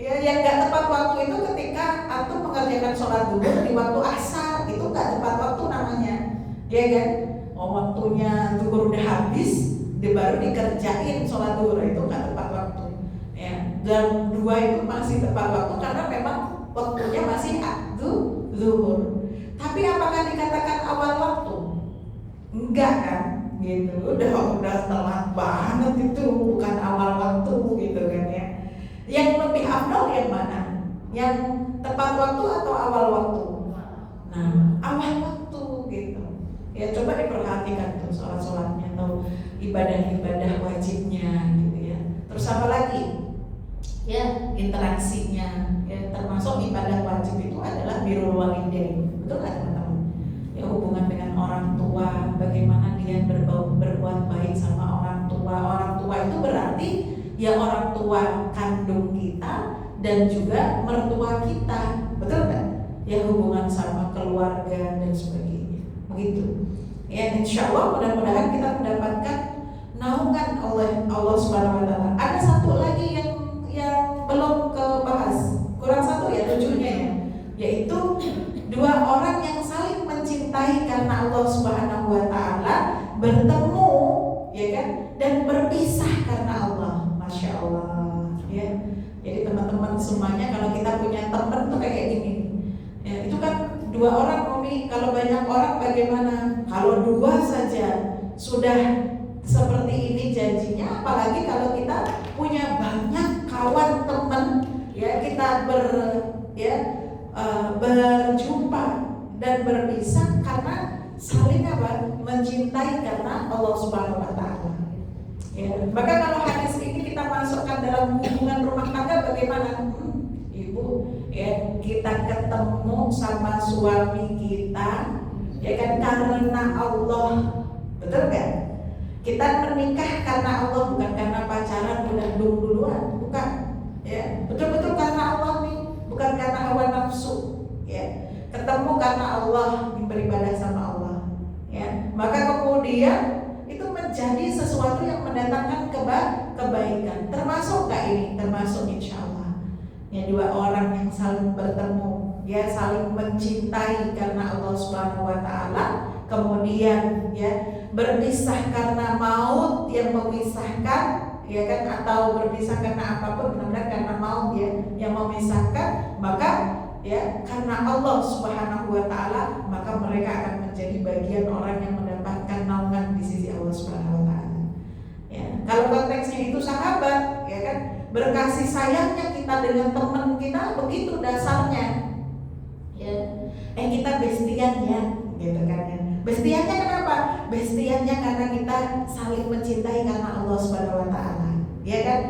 Ya, yang nggak tepat waktu itu ketika antum mengerjakan sholat zuhur di waktu asar, itu nggak tepat waktu namanya, ya kan? Oh waktunya zuhur udah habis, baru dikerjain sholat zuhur, itu nggak tepat waktu. Ya, jam 2 itu masih tepat waktu karena memang waktunya masih zuhur. Tapi apakah dikatakan awal waktu? Enggak kan? Gitu, udah telat banget itu, bukan awal waktu gitu kan ya. Yang lebih afdal yang mana? Yang tepat waktu atau awal waktu? Nah, awal waktu gitu. Ya coba diperhatikan tuh sholat-sholatnya atau ibadah-ibadah wajibnya gitu ya. Terus apa lagi? Ya interaksinya. Ya termasuk ibadah wajib itu adalah birrul walidain. Betul nggak teman-teman? Ya hubungan dengan orang tua, bagaimana dia berbuat baik sama orang tua. Orang tua itu berarti ya orang tua kandung kita dan juga mertua kita, betul kan? Ya hubungan sama keluarga dan sebagainya, begitu. Ya insya Allah mudah-mudahan kita mendapatkan naungan Allah Subhanahu Wa Taala. Ada satu lagi yang belum kebahas, kurang satu ya 7-nya ya, yaitu 2 orang yang saling mencintai karena Allah Subhanahu Wa Taala bertemu, ya kan, dan berpisah karena Allah. Masya Allah ya. Jadi teman-teman semuanya kalau kita punya teman tuh kayak gini ya, itu kan 2 orang Umi, kalau banyak bagaimana? Kalau 2 saja sudah seperti ini janjinya, apalagi kalau kita punya banyak kawan teman, ya kita berjumpa dan berpisah karena saling mencintai karena Allah Subhanahu wa taala. Ya, maka kalau hadis ini kita masukkan dalam hubungan rumah tangga bagaimana? Ibu, ya kita ketemu sama suami kita, ya kan karena Allah, betul kan? Kita menikah karena Allah, bukan karena pacaran udah duluan, bukan. Ya, betul-betul karena Allah nih, bukan karena hawa nafsu. Ya, ketemu karena Allah, beribadah sama Allah. Ya, maka kemudian itu menjadi sesuatu yang mendatangkan kebaikan. Termasuk gak ini? Termasuk insya Allah. Ya, 2 orang yang saling bertemu, ya saling mencintai karena Allah Subhanahu wa taala, kemudian ya berpisah karena maut yang memisahkan, ya kan, atau berpisah karena apapun, benar-benar karena maut ya yang memisahkan, maka ya karena Allah Subhanahu wa taala, maka mereka akan menjadi bagian orang yang mendapatkan naungan di sisi Allah Subhanahu wa taala. Ya, kalau konteksnya itu sahabat, ya kan, berkasih sayangnya kita dengan teman kita begitu dasarnya. Ya, kita bestian ya, gitu kan ya. Bestiannya kenapa? Bestiannya karena kita saling mencintai karena Allah Subhanahu wa taala. Ya kan?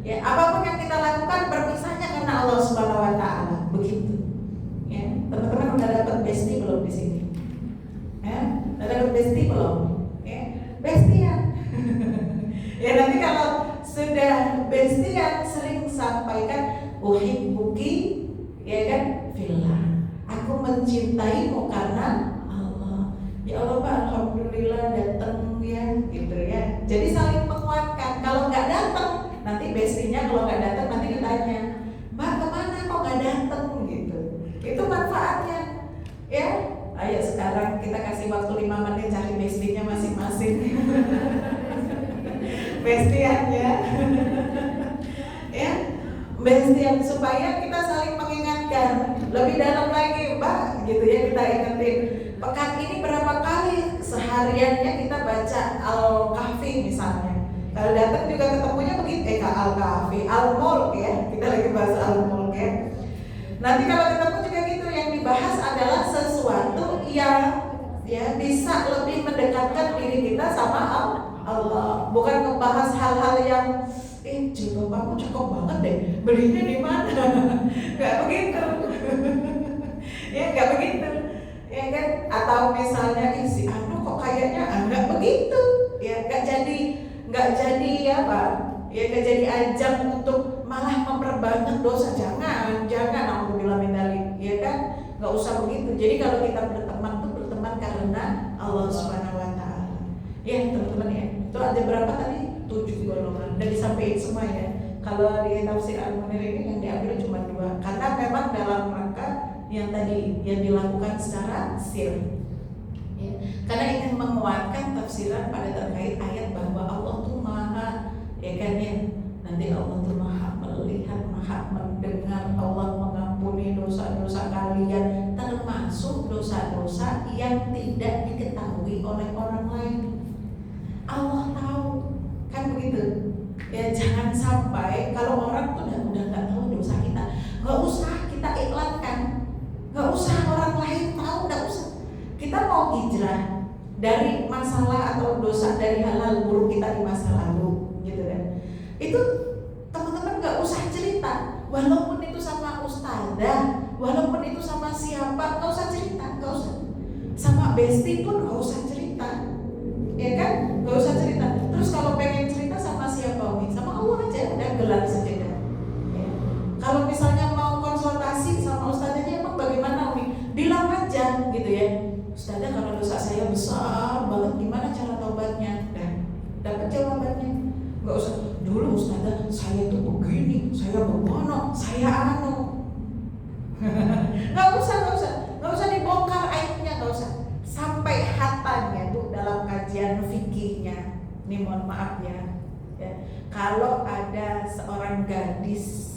Ya, apapun yang kita lakukan berpisahnya karena Allah Subhanahu wa taala. Begitu. Ya, teman-teman udah dapat bestie belum di sini? Ya, udah dapat bestie belum? Ya, bestian. Ya, nanti kalau sudah bestian sering sampaikan uhibbuki, ya kan? Fillah. Aku mencintaimu karena Allah. Ya Allah Pak, alhamdulillah datang ya, gitu ya. Jadi saling menguatkan. Kalau nggak datang, nanti bestinya kalau nggak datang nanti ditanya, Mbak kemana kok nggak datang gitu. Itu manfaatnya. Ya, ayo sekarang kita kasih waktu 5 menit cari bestinya masing-masing. Bestiannya, ya, bestian supaya kita saling mengingatkan lebih dalam lagi, Mbak, gitu ya, kita ingetin. Pekan ini berapa kali sehariannya kita baca Al-Kahfi misalnya. Kalau datang juga ketemunya begitu, Al-Kahfi, Al-Mulk ya, kita lagi bahas Al-Mulk ya. Nanti kalau ketemu juga gitu, yang dibahas adalah sesuatu yang ya bisa lebih mendekatkan diri kita sama Allah. Bukan ngebahas hal-hal yang jilbab kamu cakep banget deh, belinya di mana? Gak begitu. Ya gak begitu. Ya kan? Atau misalnya si Anu kok kayaknya nggak begitu. Ya gak jadi apa? Ya gak jadi ajang untuk malah memperbanyak dosa. Jangan alhamdulillah medali, ya kan? Gak usah begitu. Jadi kalau kita berteman tuh berteman karena Allah Subhanahu wa taala. Ya teman-teman ya. Itu ada berapa tadi? 7 golongan. Dan disampaikan semua ya. Kalau di tafsir Al-Munir ini yang diambil cuma 2. Karena memang dalam rangka yang tadi yang dilakukan secara sir. Ya. Karena ingin menguatkan tafsiran pada terkait ayat bahwa Allah tuh maha, ya kan ya. Nanti Allah tuh maha melihat, maha mendengar, Allah mengampuni dosa-dosa kalian, termasuk dosa-dosa yang tidak diketahui oleh orang lain. Allah tahu, kan begitu. Ya jangan sampai kalau orang tuh udah nggak tahu dosa kita, nggak usah kita iklankan, nggak usah orang lain tahu, nggak usah. Kita mau hijrah dari masalah atau dosa dari hal-hal buruk kita di masa lalu, gitu kan? Itu teman-teman nggak usah cerita, walaupun itu sama ustazah, walaupun itu sama siapa, nggak usah cerita, nggak usah. Sama bestie pun nggak usah cerita, ya kan? Nggak usah cerita. Terus kalau pengen cerita sama siapa, Umi? Sama Allah aja, udah gelar saja. Ya. Kalau misalnya mau konsultasi sama ustazahnya, emang bagaimana, Umi? Bilang aja, gitu ya. Ustazah, kalau dosa saya besar banget, gimana cara taubatnya? Dan dapat jawabannya. Nggak usah dulu ustazah, saya tuh begini, saya begono, saya anu. Nggak usah dibongkar aibnya, nggak usah. Sampai hatanya tuh dalam kajian fikihnya. Ini mohon maaf ya. Kalau ada seorang gadis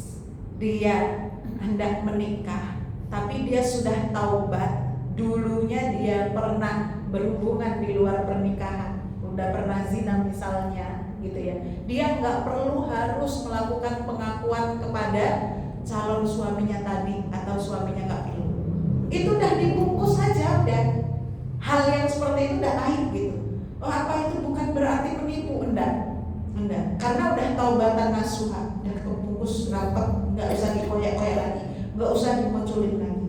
dia hendak menikah, tapi dia sudah taubat, dulunya dia pernah berhubungan di luar pernikahan, udah pernah zina misalnya gitu ya, dia nggak perlu harus melakukan pengakuan kepada calon suaminya tadi atau suaminya nggak perlu. Itu udah dibungkus saja, udah hal yang seperti itu udah aib gitu. Oh, apa itu bukan berarti menipu? Enggak, karena udah taubatan nasuha, udah kebungkus rapat, nggak usah dikoyak-koyak lagi, nggak usah dimunculin lagi.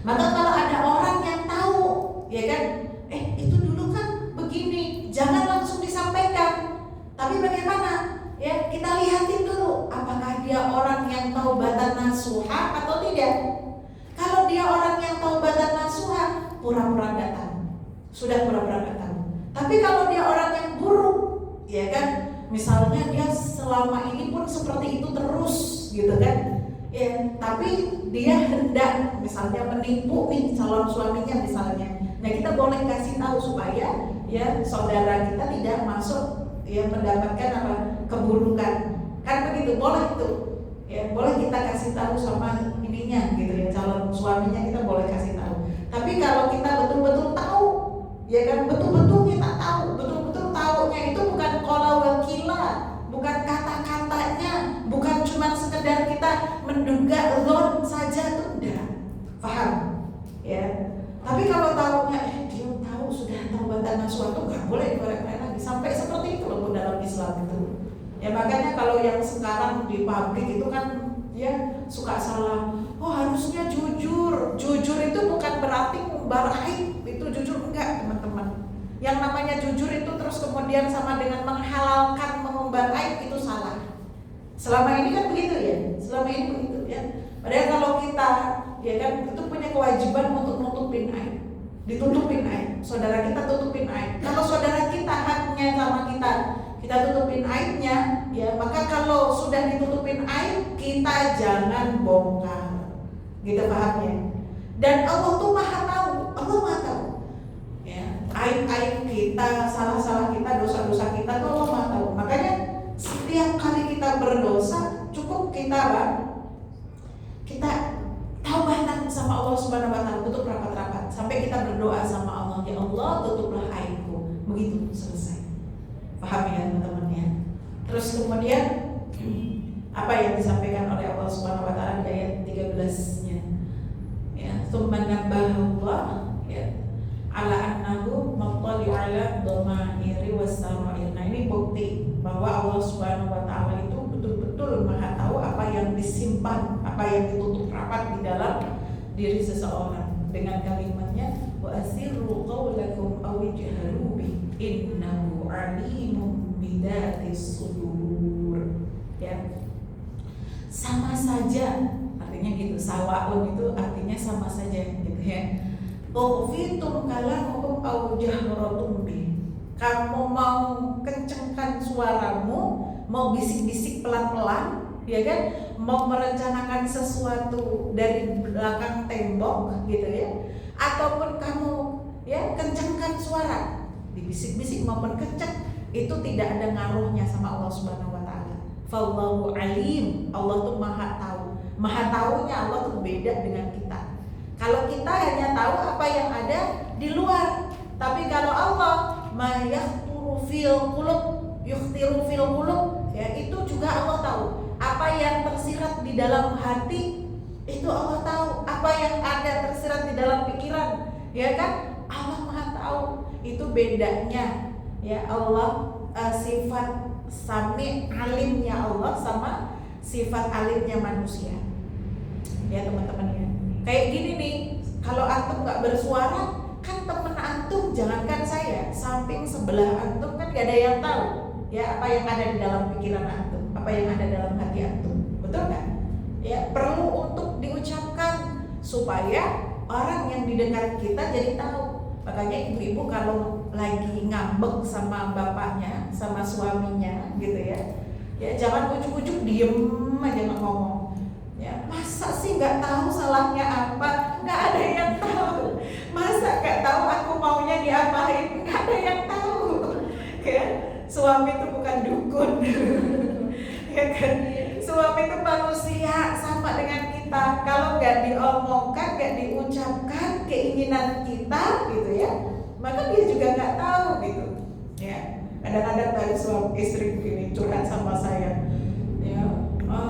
Maka kalau ada orang yang tahu, ya kan, itu dulu kan begini, jangan langsung disampaikan. Tapi bagaimana? Ya, kita lihatin dulu, apakah dia orang yang taubatan nasuha atau tidak. Kalau dia orang yang taubatan nasuha, pura-pura nggak tahu, sudah pura-pura nggak tahu. Tapi kalau dia orang yang buruk, ya kan, misalnya dia selama ini pun seperti itu terus, gitu kan, ya, tapi dia hendak misalnya menipu nih calon suaminya misalnya. Nah, kita boleh kasih tahu supaya ya saudara kita tidak masuk ya mendapatkan apa keburukan, kan begitu, boleh tuh ya, boleh kita kasih tahu sama ininya gitu ya, calon suaminya kita boleh kasih tahu. Tapi kalau kita betul-betul tahu, ya kan, betul-betul kita tahu, betul-betul tahunya itu bukan qala wakila, bukan kata-katanya, bukan cuma sekedar kita menduga zon saja, tuh udah paham ya. Tapi kalau tahunya dia tahu sudah taubatan nasuha, tuh nggak boleh dikorek-korek lagi, sampai seperti itu loh dalam Islam itu. Ya makanya kalau yang sekarang di pabrik itu kan ya suka salah. Oh, harusnya jujur. Jujur itu bukan berarti ngumbar aib, itu jujur enggak, teman-teman. Yang namanya jujur itu terus kemudian sama dengan menghalalkan mengumbar aib, itu salah. Selama ini kan begitu ya. Selama ini begitu ya. Padahal kalau kita ya kan itu punya kewajiban untuk nutupin aib. Ditutupin aib. Saudara kita tutupin aib. Kalau saudara kita haknya sama kita tutupin aibnya, ya maka kalau sudah ditutupin aib, kita jangan bongkar, gitu pahamnya. Dan Allah tuh maha tahu, Allah maha tahu, ya aib-aib kita, salah-salah kita, dosa-dosa kita tuh Allah maha tahu. Makanya setiap kali kita berdosa, cukup kita taubatan sama Allah Subhanahu Wa Taala, tutup rapat-rapat, sampai kita berdoa sama Allah, ya Allah tutuplah aibku, begitu selesai. Paham ya teman-teman ya. Terus kemudian apa yang disampaikan oleh Allah Subhanahu wa taala di ayat 13-nya. Ya, tsumma nabbahallah ya ala annahu mattali ala dhamairi was-sarair. Nah, ini bukti bahwa Allah Subhanahu wa taala itu betul-betul Maha tahu apa yang disimpan, apa yang ditutup rapat di dalam diri seseorang, dengan kalimatnya wa asirru qawlakum aw ijharu bi innahu alimun bidatis sudur. Ya, sama saja artinya gitu, sawaun itu artinya sama saja gitu ya. Tufitum kalamukum aw jahratum bi, kamu mau kencengkan suaramu, mau bisik-bisik pelan-pelan, ya kan, mau merencanakan sesuatu dari belakang tembok gitu ya, ataupun kamu ya kencengkan suara, dibisik-bisik maupun kenceng, itu tidak ada ngaruhnya sama Allah Subhanahu wa taala. Fallahu alim, Allah tuh maha tahu. Maha taunya Allah tuh beda dengan kita. Kalau kita hanya tahu apa yang ada di luar, tapi kalau Allah ma yakhtiru fil qulub, yukhtiru fil qulub, ya itu juga Allah tahu. Apa yang tersirat di dalam hati, itu Allah tahu. Apa yang ada tersirat di dalam pikiran, ya kan? Allah maha tahu. Itu bedanya ya Allah, sifat sami alimnya Allah sama sifat alimnya manusia. Ya teman-teman ya. Kayak gini nih, kalau antum nggak bersuara, kan temen antum, jangankan saya, samping sebelah antum kan gak ada yang tahu ya apa yang ada di dalam pikiran antum, apa yang ada dalam hati antum, betul nggak? Ya perlu untuk diucapkan supaya orang yang di dekat kita jadi tahu. Makanya ibu-ibu kalau lagi ngambek sama bapaknya, sama suaminya gitu ya, ya jangan ujuk-ujuk diem aja nggak ngomong. Ya masa sih nggak tahu salahnya apa? Nggak ada yang tahu. Masa nggak tahu aku maunya diapain? Nggak ada yang tahu. Ya, suami itu bukan dukun. Ya kan? Suami itu manusia sama dengan kita. Kalau nggak diomongkan, nggak diucapkan keinginan kita, gitu ya, maka dia juga nggak tahu gitu. Ya, kadang-kadang dari suami istri begini curhat sama saya. Ya,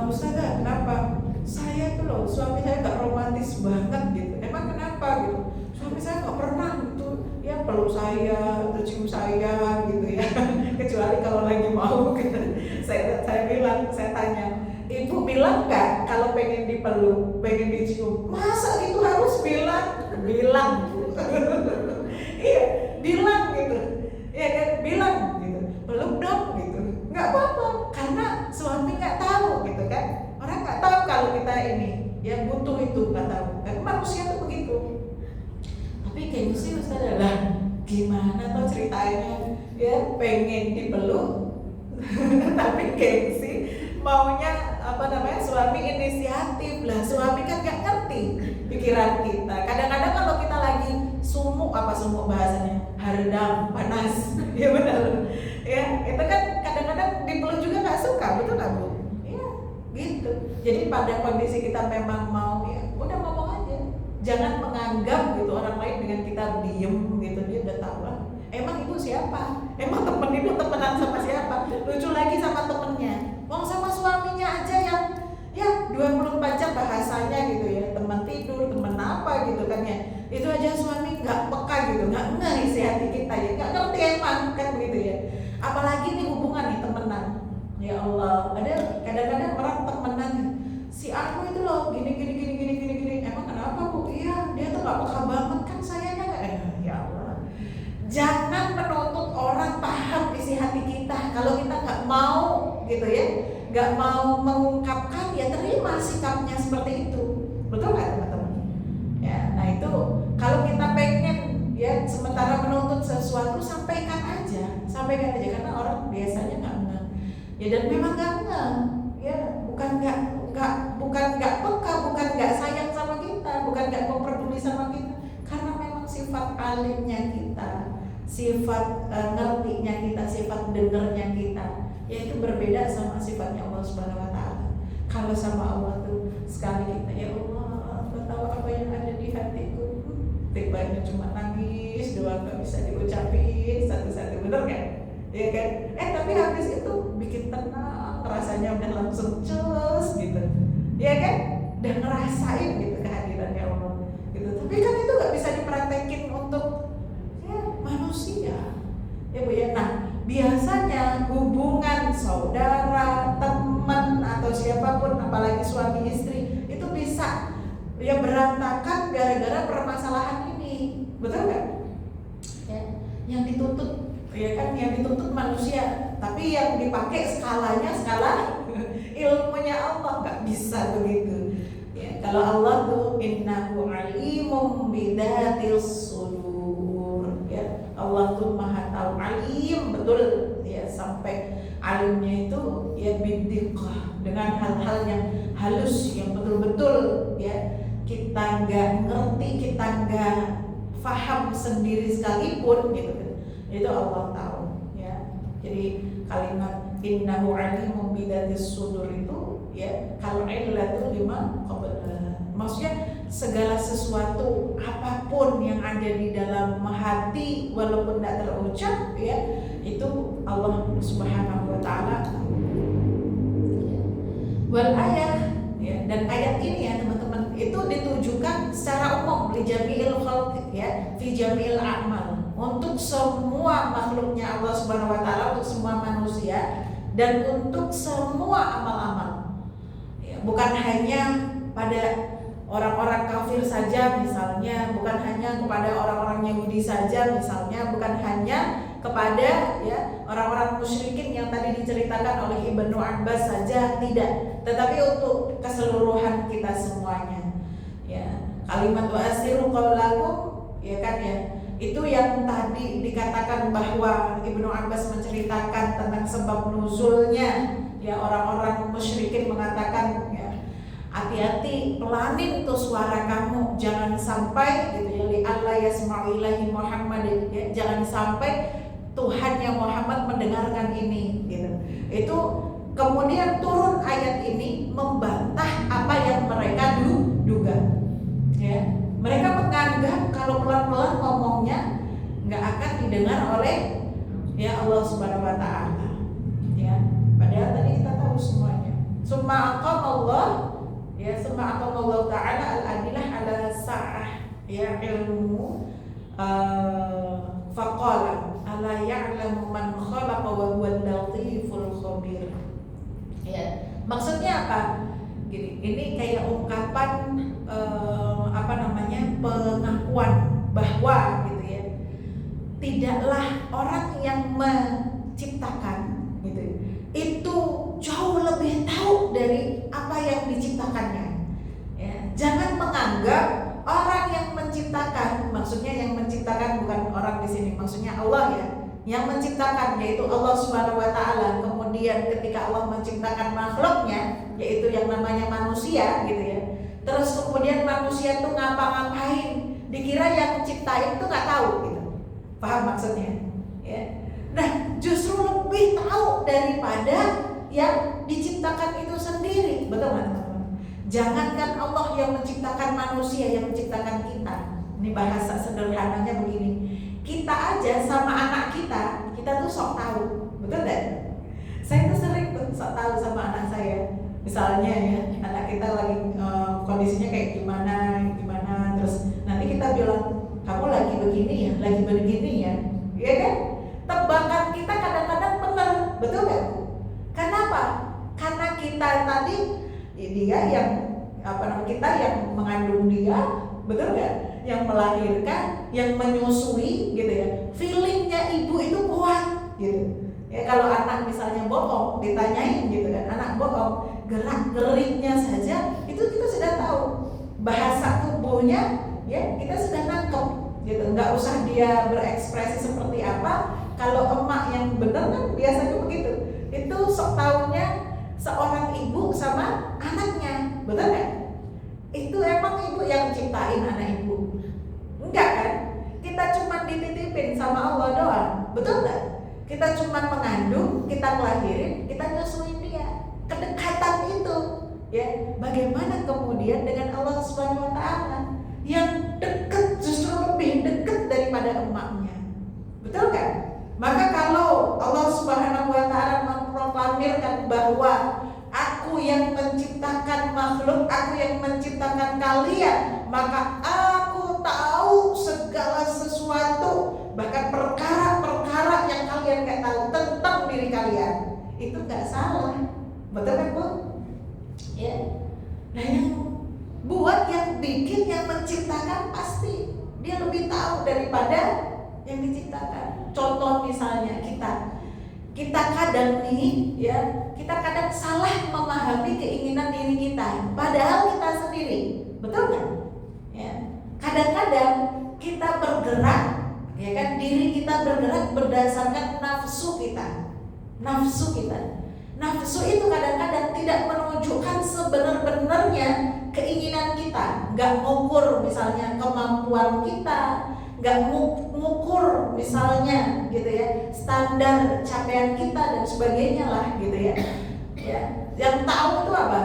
Ustazah, kenapa? Saya tuh loh, suami saya nggak romantis banget gitu. Emang kenapa gitu? Suami saya nggak pernah gitu, ya peluk saya, atau cium saya gitu ya. Kecuali kalau lagi mau gitu. Saya bilang, saya tanya, ibu bilang nggak kalau pengen dipeluk, pengen dicium? Masa gitu harus bilang? Bilang. Iya, bilang gitu. Ya kan, bilang gitu. Peluk dong gitu. Nggak apa-apa, karena suami nggak tahu gitu kan. Orang nggak tahu kalau kita ini ya butuh itu, nggak tahu. Kan manusia tuh begitu. Tapi gengsi Ustaz adalah gimana tuh ceritanya? Ya pengen dipeluk, tapi gengsi maunya suami inisiatif lah. Suami kan nggak ngerti pikiran kita. Kadang-kadang kalau kita lagi sumuk bahasanya, hardam, panas, ya benar. Ya itu kan kadang-kadang dipeluk juga nggak suka, betul nggak Bu? Ya gitu. Jadi pada kondisi kita memang mau, ya udah ngomong aja. Jangan menganggap gitu orang lain dengan kita diem gitu, dia udah tahu lah. Emang ibu siapa? Emang temen ibu temenan sama siapa? Lucu lagi sama temennya. Wong sama suaminya aja yang ya 24 jam bahasanya gitu ya, teman tidur, teman apa gitu kan ya. Itu aja suami nggak peka gitu, nggak isi hati kita ya, nggak ngerti emang kan begitu ya. Apalagi nih hubungan nih temenan. Ya Allah, ada kadang-kadang orang temenan, si aku itu loh gini. Emang kenapa Bu? Iya, dia tuh nggak peka banget kan sayanya nggak. Ya Allah. Jangan menuntut orang paham isi hati kita. Kalau kita nggak mau gitu ya, nggak mau mengungkapkan, ya terima sikapnya seperti itu. Betul nggak teman-teman? Ya, nah itu kalau kita pengen ya sementara menuntut sesuatu, sampaikan aja karena orang biasanya nggak ngeh. Ya dan memang nggak ngeh. Ya bukan nggak peka, bukan nggak sayang sama kita, bukan nggak mau peduli sama kita, karena memang sifat alimnya kita, sifat ngertinya kita, sifat dengernya kita, yaitu berbeda sama sifatnya Allah Subhanahu Wa Taala. Kalau sama Allah tuh sekali kita, ya Allah, Engkau tahu apa yang ada di hatiku. Tibanya cuma nangis doang, nggak bisa diucapin satu-satu, bener kan? Ya kan? Tapi habis itu bikin tenang, rasanya udah langsung cus gitu, ya kan? Udah ngerasain gitu kehadirannya Allah gitu. Tapi kan itu nggak bisa dipraktekin untuk ya manusia, ya Bu ya. Nah biasanya hubungan saudara, teman atau siapapun, apalagi suami istri, itu bisa ya berantakan gara-gara permasalahan ini, betul nggak? Ya, yang dituntut ya kan, yang dituntut manusia, tapi yang dipakai skalanya skala ilmunya Allah, nggak bisa begitu. Ya, kalau Allah tuh innahu alimum bidatis sudur, ya Allah tuh maha tahu, alim betul ya, sampai alimnya itu ya bidiqah, dengan hal-hal yang halus, yang betul-betul ya kita nggak ngerti, kita nggak paham sendiri sekalipun gitu. Itu Allah tahu ya. Jadi kalimat innahu alimun bidatis sudur itu ya kalau illatu lima qabla, maksudnya segala sesuatu apapun yang ada di dalam hati walaupun tidak terucap ya, itu Allah Subhanahu Wa Taala. Wal ayat ya, dan ayat ini ya teman-teman itu ditujukan secara umum li jami'il khalq ya, fi jami'il a'mal, untuk semua makhluknya Allah Subhanahu Wa Taala, untuk semua manusia dan untuk semua amal-amal ya, bukan hanya pada orang-orang kafir saja misalnya, bukan hanya kepada orang-orang Yahudi saja misalnya, bukan hanya kepada ya orang-orang musyrikin yang tadi diceritakan oleh Ibnu Abbas saja, tidak, tetapi untuk keseluruhan kita semuanya ya. Kalimat wa asiru qaulakum ya kan ya, itu yang tadi dikatakan bahwa Ibnu Abbas menceritakan tentang sebab nuzulnya ya, orang-orang musyrikin mengatakan ya, hati-hati, pelanin tuh suara kamu, jangan sampai gitu ya, li alla yasma'u ilahi Muhammad ya, jangan sampai Tuhannya Muhammad mendengarkan ini gitu. Itu kemudian turun ayat ini membantah apa yang mereka duga ya. Mereka menganggap kalau pelan-pelan ngomongnya nggak akan didengar oleh ya Allah Subhanahu wa taala. Ya, padahal tadi kita tahu semuanya. Summa aqamallah ya, summa aqamallahu taala al-adilah ala sa'ah ya ilmu faqala ala ya'lamu man khalaqa wa huwal latiful khabir. Ya, maksudnya apa? Gini, ini kayak ungkapan pengakuan bahwa gitu ya, tidaklah orang yang menciptakan gitu itu jauh lebih tahu dari apa yang diciptakannya. Ya, jangan menganggap orang yang menciptakan, maksudnya yang menciptakan bukan orang di sini, maksudnya Allah ya, yang menciptakan yaitu Allah Subhanahu wa taala. Kemudian ketika Allah menciptakan makhluknya yaitu yang namanya manusia gitu ya. Terus kemudian manusia tuh ngapa-ngapain, dikira yang ciptain tuh nggak tahu gitu. Paham maksudnya? Ya. Nah, justru lebih tahu daripada yang diciptakan itu sendiri. Betul nggak teman-teman? Jangankan Allah yang menciptakan manusia, yang menciptakan kita. Ini bahasa sederhananya begini. Kita aja sama anak kita tuh sok tahu. Betul nggak? Saya tuh sering tuh sok tahu sama anak saya. Misalnya ya, anak kita lagi kondisinya kayak gimana, terus nanti kita bilang kamu lagi begini ya, ya kan? Tebakan kita kadang-kadang benar, betul nggak? Kenapa? Karena kita tadi dia yang kita yang mengandung dia, betul nggak? Yang melahirkan, yang menyusui, gitu ya. Feelingnya ibu itu kuat, gitu. Ya kalau anak misalnya bohong, ditanyain gitu kan, anak bohong, gerak-geriknya saja itu kita sudah tahu. Bahasa tubuhnya ya kita sudah nangkep gitu. Nggak usah dia berekspresi seperti apa. Kalau emak yang benar kan biasanya begitu. Itu sok taunya seorang ibu sama anaknya, betul nggak? Itu emang ibu yang ciptain anak ibu? Enggak kan? Kita cuma dititipin sama Allah doang, betul nggak? Kita cuma mengandung, kita ngelahirin, kita nyusuin dia. Kedekatan itu, ya. Bagaimana kemudian dengan Allah Subhanahu wa taala yang dekat, justru lebih dekat daripada emaknya. Betul kan? Maka kalau Allah Subhanahu wa taala memproklamirkan bahwa aku yang menciptakan makhluk, aku yang menciptakan kalian, maka aku tahu segala sesuatu, bahkan perkara-perkara yang kalian gak tahu tentang diri kalian. Itu gak salah, betul kan Bu? Ya. Nah yang buat, yang bikin, yang menciptakan pasti dia lebih tahu daripada yang diciptakan. Contoh misalnya kita kadang nih ya, kita kadang salah memahami keinginan diri kita, padahal kita sendiri, betul kan? Ya. Kadang-kadang kita bergerak, ya kan, diri kita bergerak berdasarkan nafsu kita. Nafsu itu kadang-kadang tidak menunjukkan sebenar-benarnya keinginan kita. Nggak ngukur misalnya kemampuan kita, nggak ngukur misalnya gitu ya standar capaian kita dan sebagainya lah gitu ya. Ya, yang tahu itu apa?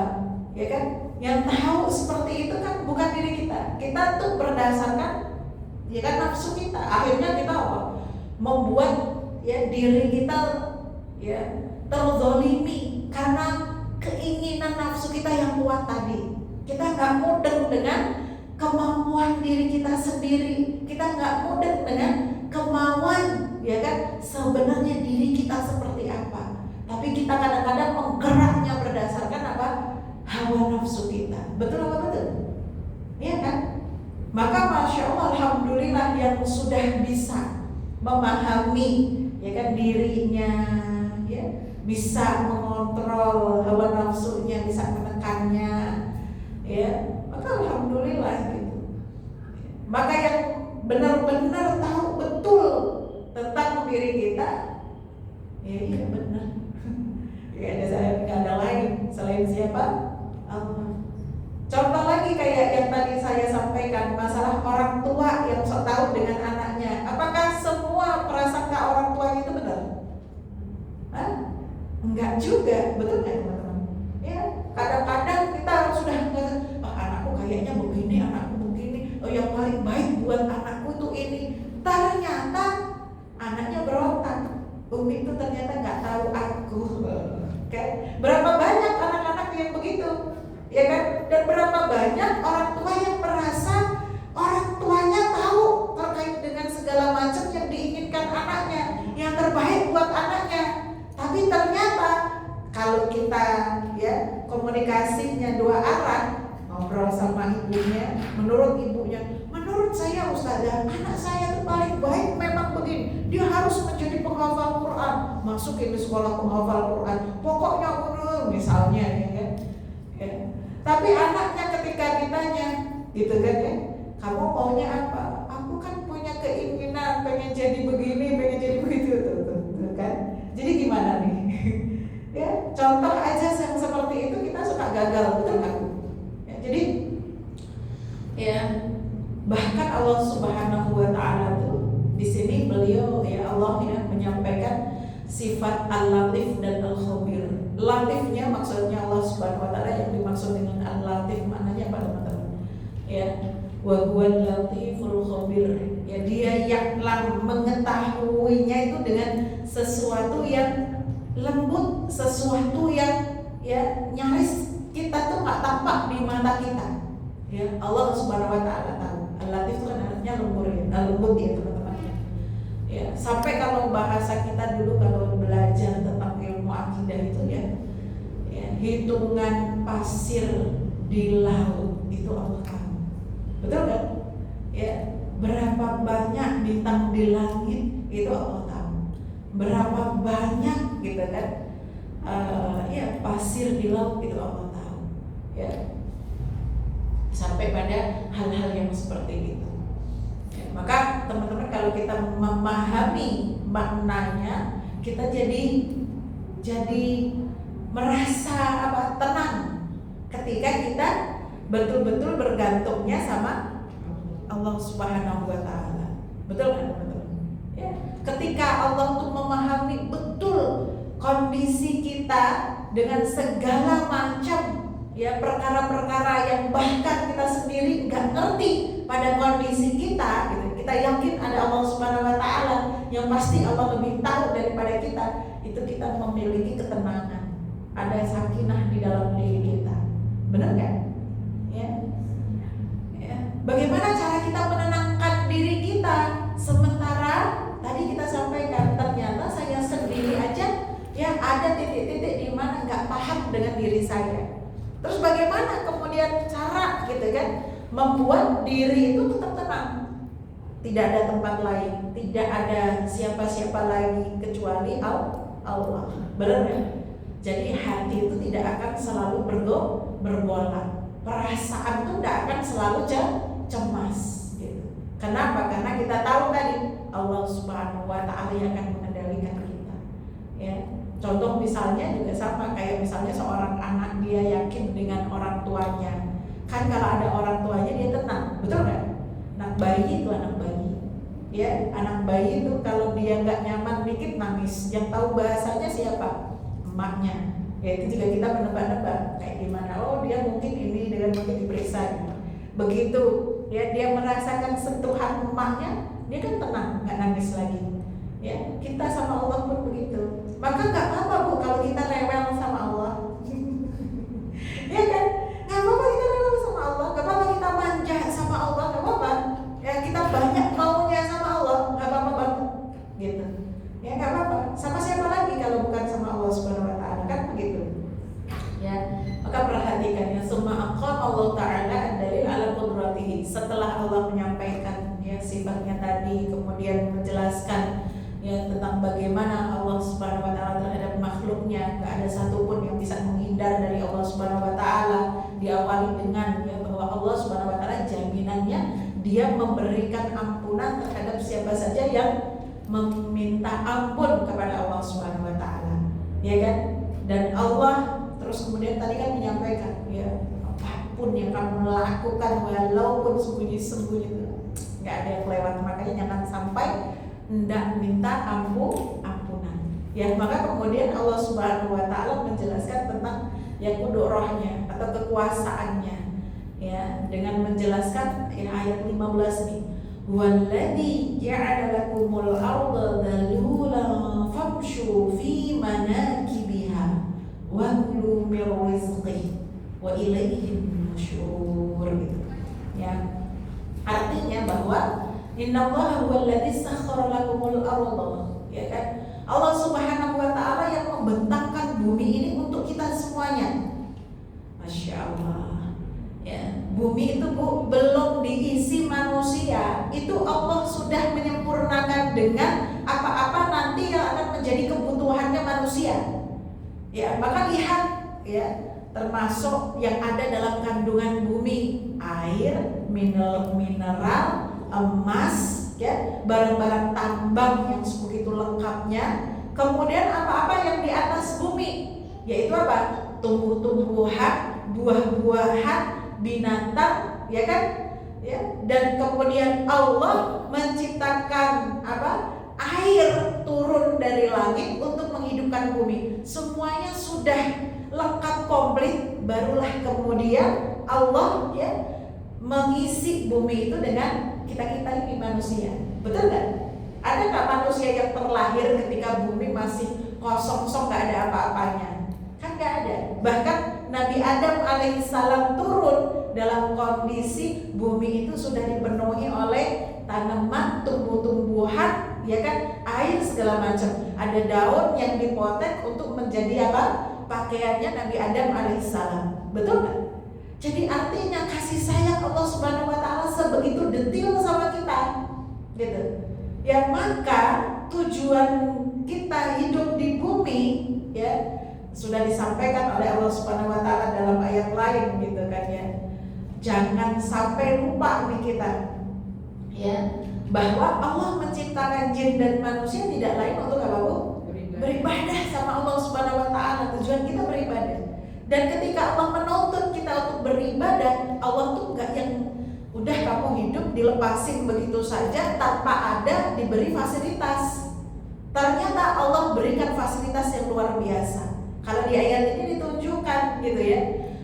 Ya kan? Yang tahu seperti itu kan bukan diri kita. Kita tuh berdasarkan ya kan nafsu kita. Akhirnya kita apa? Membuat ya diri kita ya terzolimi karena keinginan nafsu kita yang kuat tadi. Kita nggak mudeng dengan kemampuan diri kita sendiri. Kita nggak mudeng dengan kemauan ya kan sebenarnya diri kita seperti apa. Tapi kita kadang-kadang menggeraknya berdasarkan apa? Hawa nafsu kita. Betul apa betul? Iya kan? Maka Masya Allah, Alhamdulillah yang sudah bisa memahami ya kan dirinya, ya bisa mengontrol hawa nafsunya, bisa menekannya, ya maka Alhamdulillah gitu. Maka yang benar-benar tahu betul tentang diri kita, ya iya benar. Nggak ada lain selain siapa? Allah. Contoh lagi kayak yang tadi saya sampaikan, masalah orang tua yang sok tahu dengan anaknya. Apakah semua prasangka orang tuanya itu benar? Hah? Enggak juga, betul nggak teman-teman? Ya, kadang-kadang kita sudah anakku kayaknya begini, anakku begini. Oh, yang paling baik buat anakku itu ini. Ternyata anaknya berontak. Umi itu ternyata nggak tahu aku. Okay? Berapa banyak anak-anak yang begitu, ya kan? Dan berapa banyak orang tua yang merasa orang tuanya tahu terkait dengan segala macam yang diinginkan anaknya, yang terbaik buat anaknya. Tapi ternyata kalau kita ya komunikasinya dua arah, ngobrol sama ibunya, menurut ibunya, menurut saya Ustazah, anak saya itu paling baik memang begini, dia harus menjadi penghafal Quran, masukin di sekolah penghafal Quran, pokoknya misalnya ya kan. Ya. Tapi anaknya ketika ditanya, gitu kan ya, kamu maunya apa? Aku kan punya keinginan pengen jadi begini, pengen jadi begitu, tuh kan? Jadi gimana nih? Ya, contoh aja yang seperti itu kita suka gagal, betul nggak? Ya, jadi ya bahkan Allah Subhanahu Wa Taala tuh di sini beliau ya Allah ya menyampaikan sifat al-latif dan al-khabir. Latifnya maksudnya Allah Subhanahu Wa Taala, yang dimaksud dengan al-latif maknanya apa teman-teman? Ya, wa huwal latiful khabir. Ya, dia yang mengetahuinya itu dengan sesuatu yang lembut, sesuatu yang ya nyaris kita tuh nggak tampak di mata kita. Ya, Allah Subhanahu Wa Taala tahu. Al-latif itu kan artinya lembut ya, lembut ya teman-teman. Ya, sampai kalau bahasa kita dulu kalau belajar tentang ilmu akidah itu ya, hitungan pasir di laut itu Allah tahu. Betul kan? Ya, berapa banyak bintang di langit itu Allah tahu. Berapa banyak gitu kan? Ya, pasir di laut itu Allah tahu. Ya. Sampai pada hal-hal yang seperti itu. Ya, maka teman-teman kalau kita memahami maknanya, kita jadi merasa tenang ketika kita betul-betul bergantungnya sama Allah Subhanahu Wa Taala. Betul kan teman-teman? Ya, ketika Allah tuh memahami betul kondisi kita dengan segala macam ya perkara-perkara yang bahkan kita sendiri nggak ngerti pada kondisi kita, gitu. Kita yakin ada Allah Subhanahu Wa Taala yang pasti Allah lebih tahu daripada kita. Itu kita memiliki ketenangan, ada sakinah di dalam diri kita, benar nggak? Ya. Bagaimana cara kita menenangkan diri kita sementara tadi kita sampaikan ternyata saya sendiri aja ya ada titik-titik di mana nggak paham dengan diri saya. Terus bagaimana kemudian cara gitu kan membuat diri itu tetap tenang? Tidak ada tempat lain, tidak ada siapa-siapa lagi kecuali Allah. Benar ya? Jadi hati itu tidak akan selalu bergolak. Perasaan itu tidak akan selalu cemas gitu. Kenapa? Karena kita tahu tadi Allah Subhanahu Wa Taala yang akan mengendalikan kita. Ya. Contoh misalnya juga sama kayak misalnya seorang anak dia yakin dengan orang tuanya. Kan kalau ada orang tuanya dia tenang, betul kan? Anak bayi itu anak bayi. Ya, anak bayi itu kalau dia nggak nyaman dikit nangis. Yang tahu bahasanya siapa? Emaknya. Ya itu juga kita menebak-nebak kayak gimana. Oh dia mungkin ini dengan mungkin diperiksa. Begitu ya dia merasakan sentuhan emaknya, dia kan tenang, nggak nangis lagi. Ya kita sama Allah pun begitu. Maka nggak apa-apa Bu kalau kita rewel sama Allah. Ya kan? Nggak apa-apa kita rewel sama Allah, nggak apa-apa kita manja sama Allah, nggak apa-apa. Ya kita banyak maunya sama Allah, nggak apa-apa banget. Gitu. Ya nggak apa-apa. Sama siapa lagi kalau bukan sama Allah Subhanahu Wa Taala, kan begitu. Ya. Maka perhatikan ya, summa aqam Allah Taala dalil ala qudratihi. Setelah Allah menyampaikan ya sifatnya tadi, kemudian menjelaskan ya tentang bagaimana Allah Subhanahu Wa Taala terhadap makhluknya, nggak ada satupun yang bisa menghindar dari Allah Subhanahu Wa Taala. Diawali dengan ya bahwa Allah Subhanahu Wa Taala jaminannya Dia memberikan ampunan terhadap siapa saja yang meminta ampun kepada Allah Subhanahu Wa Taala, ya kan? Dan Allah terus kemudian tadi kan menyampaikan ya apapun yang kamu lakukan walaupun sembunyi-sembunyi nggak ada yang kelewat, makanya jangan sampai hendak minta ampunan. Ya, maka kemudian Allah Subhanahu Wa Taala menjelaskan tentang ya qudrahnya atau kekuasaannya. Ya, dengan menjelaskan ya ayat 15 nih. Walladzi ja'ala lakumul arda dhalulan famshu fi manakibiha wa kulu min rizqihi wa ilaihi nusyur gitu. Ya. Artinya bahwa innallaha huwallazi sakhkhara lakumul arda, ya kan? Allah Subhanahu wa taala yang membentangkan bumi ini untuk kita semuanya. Masya Allah. Ya, bumi itu belum diisi manusia, itu Allah sudah menyempurnakan dengan apa-apa nanti yang akan menjadi kebutuhannya manusia. Ya, maka lihat ya, termasuk yang ada dalam kandungan bumi, air, mineral, emas, ya, barang-barang tambang yang begitu lengkapnya. Kemudian apa-apa yang di atas bumi, yaitu apa? Tumbuh-tumbuhan, buah-buahan, binatang, ya kan? Ya, dan kemudian Allah menciptakan apa? Air turun dari langit untuk menghidupkan bumi. Semuanya sudah lengkap komplit, barulah kemudian Allah ya mengisi bumi itu dengan kita-kita ini manusia. Betul nggak? Ada nggak manusia yang terlahir ketika bumi masih kosong nggak ada apa-apanya? Kan nggak ada. Bahkan Nabi Adam alaihissalam turun dalam kondisi bumi itu sudah dipenuhi oleh tanaman, tumbuh-tumbuhan, ya kan, air segala macam. Ada daun yang dipotek untuk menjadi apa? Pakaiannya Nabi Adam alaihissalam. Betul nggak? Jadi artinya kasih sayang Allah Subhanahu wa taala sebegitu detail sama kita. Gitu. Ya, maka tujuan kita hidup di bumi ya sudah disampaikan oleh Allah Subhanahu wa taala dalam ayat lain gitu kan ya. Jangan sampai lupa nih kita ya bahwa Allah menciptakan jin dan manusia tidak lain untuk apa, Bu? Beribadah sama Allah Subhanahu wa taala. Tujuan kita beribadah. Dan ketika Allah menuntut kita untuk beribadah, Allah tuh enggak yang udah kamu hidup dilepasin begitu saja tanpa ada diberi fasilitas. Ternyata Allah berikan fasilitas yang luar biasa. Kalau di ayat ini ditunjukkan gitu ya.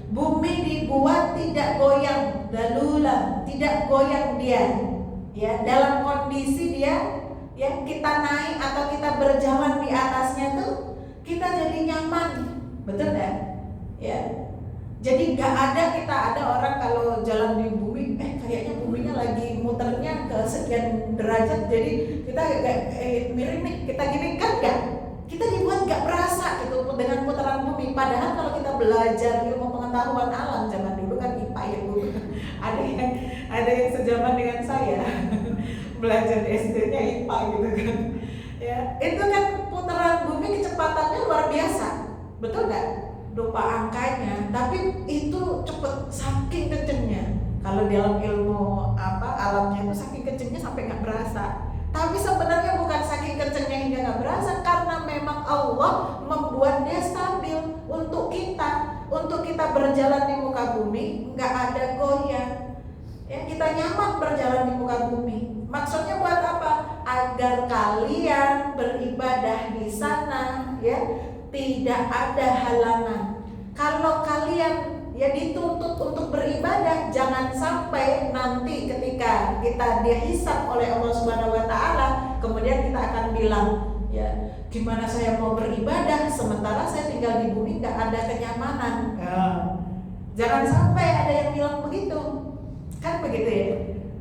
Bumi dibuat tidak goyang, dalula, tidak goyang dia. Ya, dalam kondisi dia ya kita naik atau kita berjalan di atasnya tuh kita jadi nyaman. Betul enggak? Ya. Jadi nggak ada orang kalau jalan di bumi, kayaknya buminya lagi muternya ke sekian derajat, jadi kita agak miring nih, kita gini kan nggak? Kita dibuat nggak berasa gitu dengan putaran bumi. Padahal kalau kita belajar ilmu pengetahuan alam zaman dulu kan IPA ya Bu, ada yang sejaman dengan saya belajar di SD-nya IPA gitu kan. Ya, itu kan putaran bumi kecepatannya luar biasa, betul nggak? Lupa angkanya, tapi itu cepet saking kencengnya. Kalau dalam ilmu alamnya itu saking kencengnya sampai nggak berasa. Tapi sebenarnya bukan saking kencengnya hingga nggak berasa, karena memang Allah membuat dia stabil untuk kita berjalan di muka bumi, nggak ada goyang. Ya, kita nyaman berjalan di muka bumi. Maksudnya buat apa? Agar kalian beribadah di sana, ya. Tidak ada halangan. Kalau kalian ya dituntut untuk beribadah, jangan sampai nanti ketika kita dihisab oleh Allah Subhanahu wa taala, kemudian kita akan bilang, ya, gimana saya mau beribadah sementara saya tinggal di bumi enggak ada kenyamanan. Jangan sampai ada yang bilang begitu. Kan begitu ya.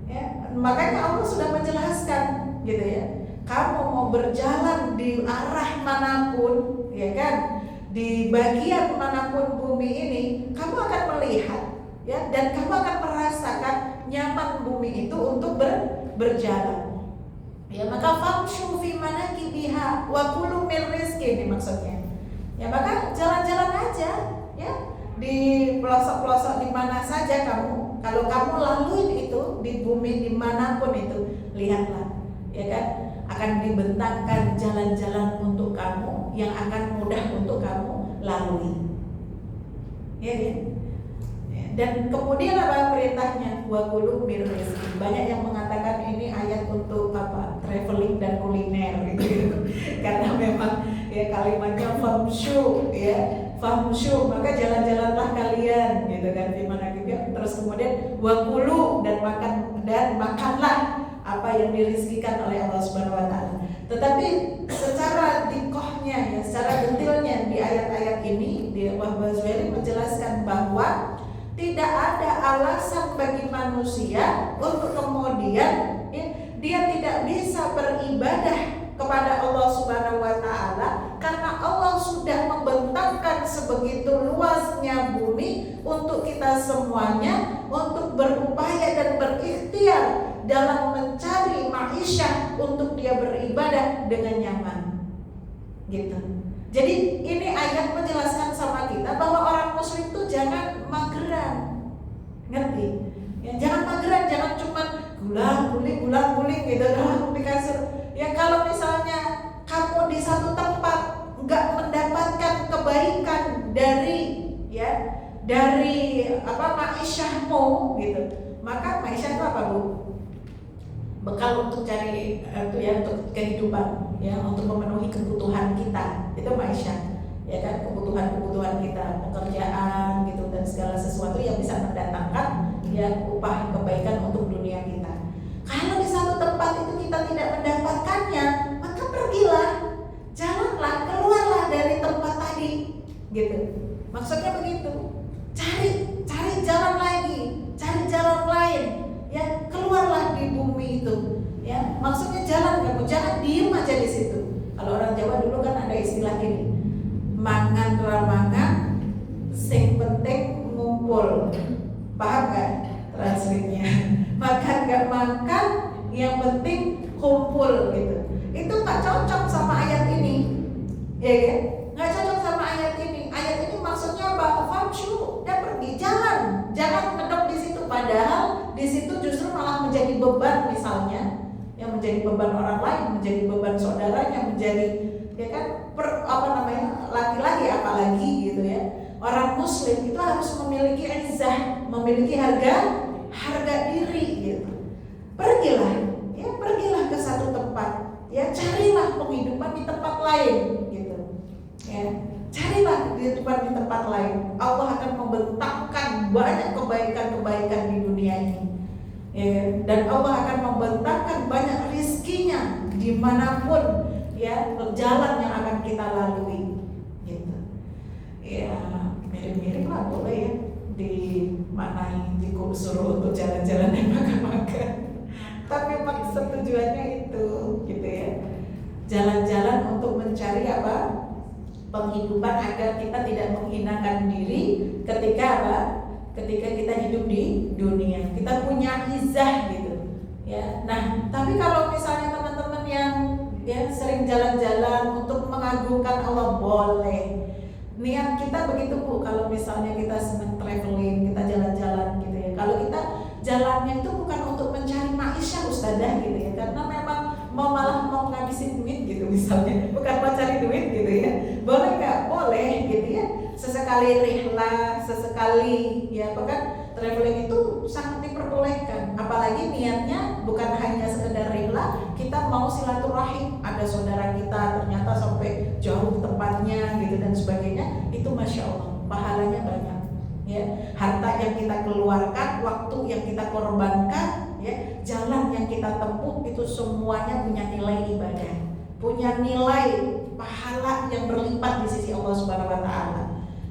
Ya, makanya Allah sudah menjelaskan gitu ya. Kamu mau berjalan di arah manapun, ya kan, di bagian manapun bumi ini, kamu akan melihat, ya, dan kamu akan merasakan nyaman bumi itu untuk berjalan. Ya, maka famshu fi manakibiha wa kulu min rizqi, ini maksudnya. Ya, maka jalan-jalan aja, ya, di pelosok-pelosok di mana saja kamu. Kalau kamu lalui itu di bumi dimanapun itu, lihatlah, ya kan. Akan dibentangkan jalan-jalan untuk kamu yang akan mudah untuk kamu lalui. Ya, ya. Dan kemudian apa perintahnya? Wa kulu min rizqi. Banyak yang mengatakan ini ayat untuk apa? Traveling dan kuliner gitu. Karena memang ya kalimatnya famshu, ya. Famshu, maka jalan-jalanlah kalian gitu kan di mana gitu. Terus kemudian wa kulu, dan makanlah apa yang dirizkikan oleh Allah Subhanahu wa taala. Tetapi secara dikohnya ya, secara detailnya di ayat-ayat ini di Wahbah Zuhairi menjelaskan bahwa tidak ada alasan bagi manusia untuk kemudian ya, dia tidak bisa beribadah kepada Allah Subhanahu wa taala karena Allah sudah membentangkan sebegitu luasnya bumi untuk kita semuanya untuk berupaya dan berikhtiar dalam mencari ma'isyah untuk dia beribadah dengan nyaman. Gitu. Jadi ini ayat menjelaskan sama kita bahwa orang muslim itu jangan mageran. Ngerti? Ya, jangan mageran, jangan cuma gulang-guling gitu dalam di kasur. Ya kalau misalnya kamu di satu tempat nggak mendapatkan kebaikan dari ma'isyahmu gitu, maka ma'isyah itu apa Bu? Bekal untuk cari untuk kehidupan, ya untuk memenuhi kebutuhan kita, itu ma'isyah, ya kan, kebutuhan kita, pekerjaan gitu dan segala sesuatu yang bisa mendatangkan ya upah kebaikan untuk dunia kita. Kalau di satu tempat itu kita tidak mendapatkannya, maka pergilah, jalanlah, keluarlah dari tempat tadi, gitu. Maksudnya begitu. Cari jalan lagi, cari jalan lain, ya keluarlah di bumi itu, ya. Maksudnya jalan, kamu jangan diem aja di situ. Kalau orang Jawa dulu kan ada istilah gini, mangan ramangan, sing penting ngumpul, paham gak translate-nya? Makan gak makan, yang penting kumpul gitu. Itu gak cocok sama ayat ini, ya kan? Gak cocok sama ayat ini. Ayat ini maksudnya apa? Famshu, dan pergi, jalan, jangan medok di situ. Padahal di situ justru malah menjadi beban misalnya, yang menjadi beban orang lain, menjadi beban saudaranya, menjadi ya kan laki-laki apalagi gitu ya. Orang muslim itu harus memiliki izzah, memiliki harga diri gitu. Pergilah ke satu tempat, ya carilah penghidupan di tempat lain gitu. Ya, carilah kehidupan di tempat lain. Allah akan membentangkan banyak kebaikan-kebaikan di dunia ini. Ya, dan Allah akan membentangkan banyak rizkinya dimanapun ya jalan yang akan kita lalui gitu. Ya mirip-mirip lah boleh ya dimaknai disuruh untuk jalan-jalan dan makan-makan. Tapi maksud tujuannya itu gitu ya. Jalan-jalan untuk mencari apa? Penghidupan agar kita tidak menghinakan diri ketika apa? Ketika kita hidup di dunia. Kita punya izzah gitu. Ya. Nah, tapi kalau misalnya teman-teman yang ya sering jalan-jalan untuk mengagungkan Allah boleh. Niat kita begitu Bu, kalau misalnya kita senang traveling, kita jalan-jalan gitu ya. Kalau kita jalannya itu bukan untuk mencari ma'isyah Ustadzah gitu ya, karena memang malah mau ngabisin duit gitu misalnya, bukan mau cari duit gitu ya. Boleh nggak? Boleh gitu ya. Sesekali rihlah, sesekali ya, bahkan traveling itu sangat diperbolehkan. Apalagi niatnya bukan hanya sekedar rihlah, kita mau silaturahim, ada saudara kita ternyata sampai jauh tempatnya gitu dan sebagainya, itu masya Allah pahalanya banyak ya. Harta yang kita keluarkan, waktu yang kita korbankan ya, jalan yang kita tempuh itu semuanya punya nilai ibadah, punya nilai pahala yang berlipat di sisi Allah Subhanahu wa taala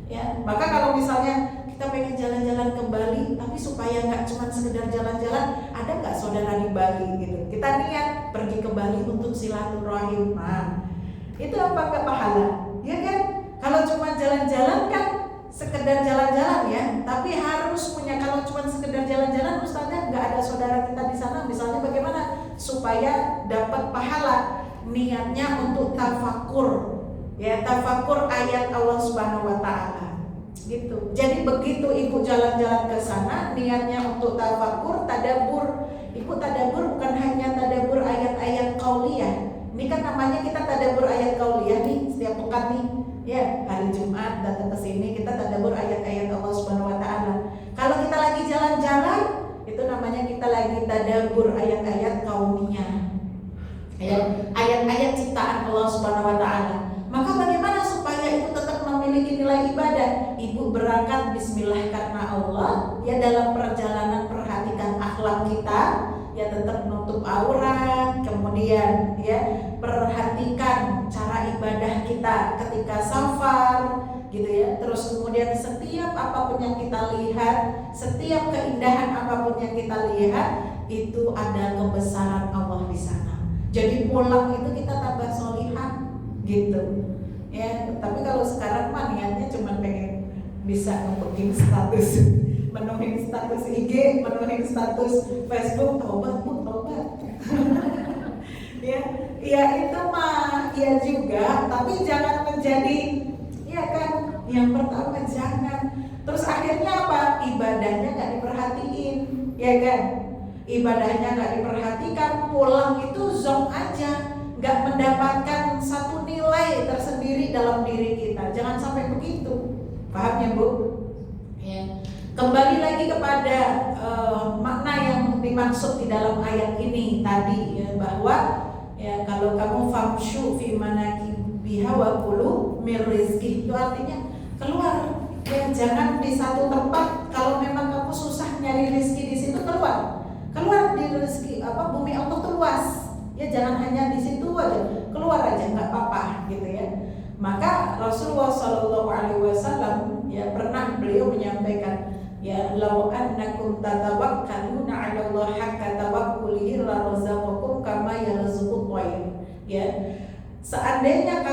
ya. Maka kalau misalnya kita pengen jalan-jalan ke Bali, tapi supaya nggak cuma sekedar jalan-jalan, ada nggak saudara di Bali gitu, kita niat pergi ke Bali untuk silaturahim, nah itu apa nggak pahala ya kan? Kalau cuma jalan-jalan kan sekedar jalan-jalan ya, tapi harus punya, kalau cuma sekedar jalan-jalan Ustaznya nggak ada saudara kita di sana misalnya, bagaimana supaya dapat pahala? Niatnya untuk tafakur ya, tafakur ayat Allah Subhanahu wa taala gitu. Jadi begitu ibu jalan-jalan ke sana, niatnya untuk tafakur, tadabbur. Ibu tadabbur bukan hanya tadabbur ayat-ayat qauliyah. Ini kan namanya kita tadabbur ayat qauliyah nih setiap pekan nih. Ya, hari Jumat datang ke sini kita tadabbur ayat-ayat Allah Subhanahu wa taala. Kalau kita lagi jalan-jalan, itu namanya kita lagi tadabbur ayat-ayat kauniyah. Ayat-ayat ciptaan Allah Subhanahu wa taala. Maka bagaimana supaya itu tetap memiliki nilai ibadah? Ibu berangkat bismillah karena Allah, ya dalam perjalanan perhatikan akhlak kita, ya ya tetap nutup aurat, kemudian ya perhatikan cara ibadah kita ketika safar gitu ya. Terus kemudian setiap apapun yang kita lihat, setiap keindahan apapun yang kita lihat, itu ada kebesaran Allah di sana. Jadi pulang itu kita tambah solihan gitu ya. Tapi kalau sekarang mah niatnya cuma pengen bisa ngebukin status, menuhin status IG, menuhin status Facebook, tobat ya itu mah ya juga, tapi jangan menjadi ya kan. Yang pertama jangan, terus akhirnya apa? Ibadahnya nggak diperhatiin, ya kan? Ibadahnya nggak diperhatikan, pulang itu zonk aja, nggak mendapatkan satu nilai tersendiri dalam diri kita. Jangan sampai begitu, paham ya Bu? Ya. Kembali lagi kepada makna yang dimaksud di dalam ayat ini tadi ya, bahwa ya kalau kamu famshu fi manakibiha wa kulu mir rizqi, itu artinya keluar ya, jangan di satu tempat. Kalau memang kamu susah nyari rezeki di situ, keluar di rezeki bumi Allah tuh luas ya, jangan hanya di situ aja, keluar aja nggak apa-apa gitu ya. Maka Rasulullah Shallallahu Alaihi Wasallam ya pernah beliau menyampaikan ya, lau annakum tatawakkaluna 'ala Allah haqqa tawakkulihi la razaqakum kama yarzuqut tayr ya. Seandainya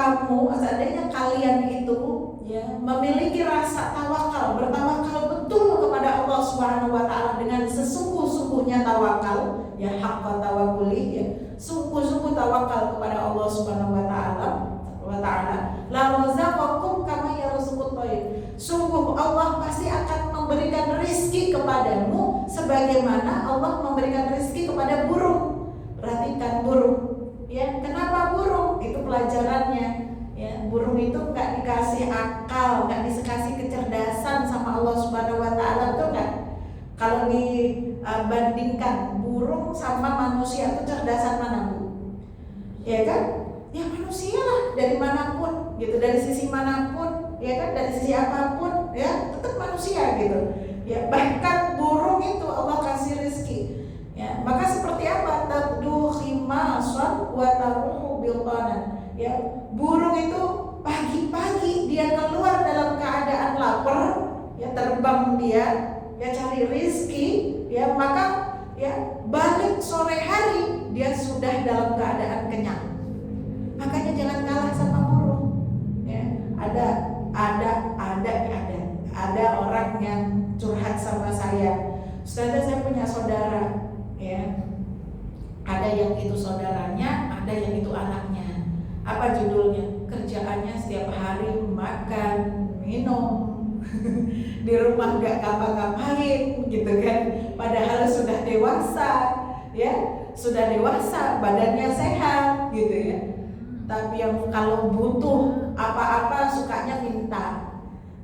kalian itu ya memiliki rasa tawakal, bertawakal betul kepada Allah Subhanahu wa taala dengan sesungguh-sungguhnya tawakal ya, haqqa tawakkuli ya, sungguh-sungguh tawakal kepada Allah Subhanahu wa taala la razaqakum kama yarzuqut tayr. Sungguh Allah pasti akan memberikan rizki kepadamu sebagaimana Allah memberikan rizki kepada burung. Perhatikan burung ya, kenapa burung? Itu pelajarannya ya. Burung itu nggak dikasih akal, nggak dikasih kecerdasan sama Allah Subhanahu wa taala, betul nggak? Kalau dibandingkan burung sama manusia, kecerdasan mana Bu? Ya kan? Ya manusia lah, dari manapun gitu, dari sisi manapun ya kan, dari sisi apapun ya tetap manusia gitu ya. Bahkan burung itu Allah kasih rezeki ya. Maka seperti apa? Tabdu khimasan wa taruhu bilqanan ya. Burung itu pagi-pagi dia keluar dalam keadaan lapar ya, terbang dia ya cari rezeki ya, maka ya balik sore hari dia sudah dalam keadaan kenyang. Makanya jangan kalah sama burung ya. Ada orang yang curhat sama saya, Ustazah, saya punya saudara ya, ada yang itu saudaranya, ada yang itu anaknya. Apa judulnya? Kerjaannya setiap hari makan, minum di rumah nggak ngapa-ngapain gitu kan, padahal sudah dewasa ya, badannya sehat gitu ya. Tapi yang kalau butuh apa-apa sukanya minta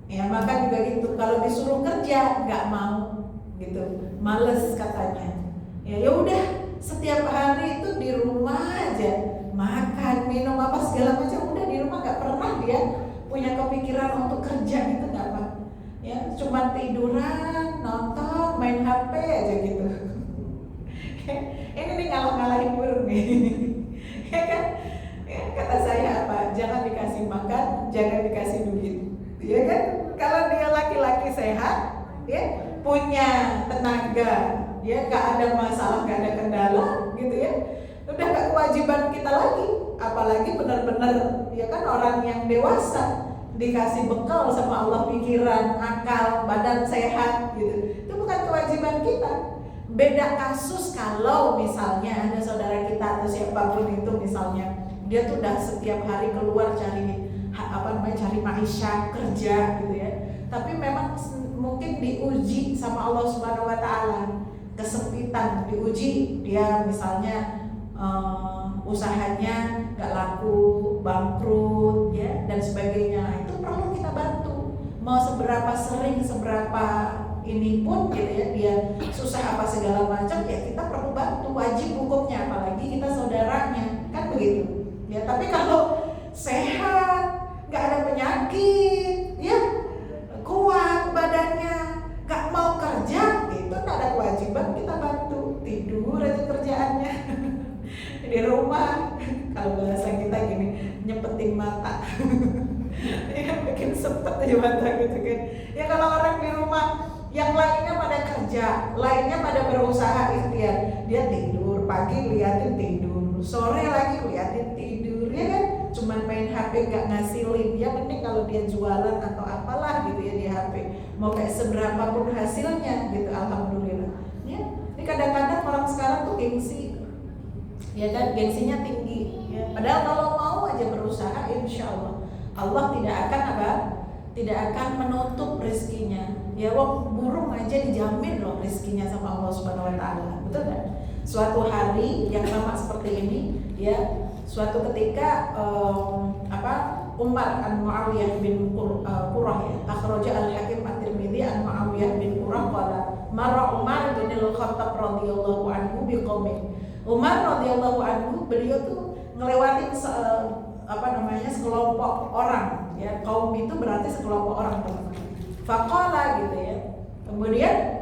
ya. Maka juga gitu, kalau disuruh kerja nggak mau gitu, males katanya ya. Ya udah, setiap hari itu di rumah aja, makan, minum apa segala macam, udah di rumah, nggak pernah dia punya kepikiran untuk kerja gitu, nggak apa ya, cuma tiduran, nonton, main HP aja gitu. Ini nih ngalah-ngalahin burung nih. Ya kan? Ya, kata saya apa? Jangan dikasih makan, jangan dikasih duit. Ya kan? Kalau dia laki-laki sehat, ya punya tenaga, ya nggak ada masalah, nggak ada kendala, gitu ya. Udah nggak kewajiban kita lagi, apalagi benar-benar ya kan orang yang dewasa dikasih bekal sama Allah, pikiran, akal, badan sehat, gitu. Itu bukan kewajiban kita. Beda kasus kalau misalnya ada saudara kita atau siapapun itu misalnya dia tuh udah setiap hari keluar cari cari maisha, kerja gitu ya. Tapi memang mungkin diuji sama Allah Subhanahu wa taala, kesempitan, diuji dia misalnya usahanya nggak laku, bangkrut ya dan sebagainya. Itu perlu kita bantu. Mau seberapa sering, seberapa ini pun gitu ya, dia susah apa segala macam ya kita perlu bantu, wajib hukumnya, apalagi kita saudaranya, kan begitu. Ya, tapi kalau sehat, nggak ada penyakit, ya kuat badannya, nggak mau kerja, itu nggak ada kewajiban kita bantu. Tidur aja kerja mata gitu kan. Ya kalau orang di rumah yang lainnya pada kerja, lainnya pada berusaha ikhtiar, dia tidur pagi liatin tidur, sore lagi liatin tidur, ya kan? Cuman main HP gak ngasilin, ya mending kalau dia jualan atau apalah gitu ya di HP, mau kayak seberapa pun hasilnya gitu, alhamdulillah. Ya, ini kadang-kadang orang sekarang tuh gengsi, ya kan, gengsinya tinggi. Ya. Padahal kalau mau aja berusaha, insya Allah tidak akan apa? Tidak akan menutup rezekinya. Ya, wong burung aja dijamin loh rezekinya sama Allah Subhanahu Wa Taala, betul kan? Suatu hari yang sama seperti ini, ya, suatu ketika Umar an Muawiyah bin Qurrah, ya, akhraja al-Hakim at-Tirmidzi an Muawiyah bin Qurrah qala marra Umar bin al-Khattab radhiyallahu anhu biqaumin. Umar radhiyallahu anhu, beliau tuh ngelewatin sekelompok orang, ya, kaum itu berarti sekelompok orang, teman-teman. Faqala gitu ya. Kemudian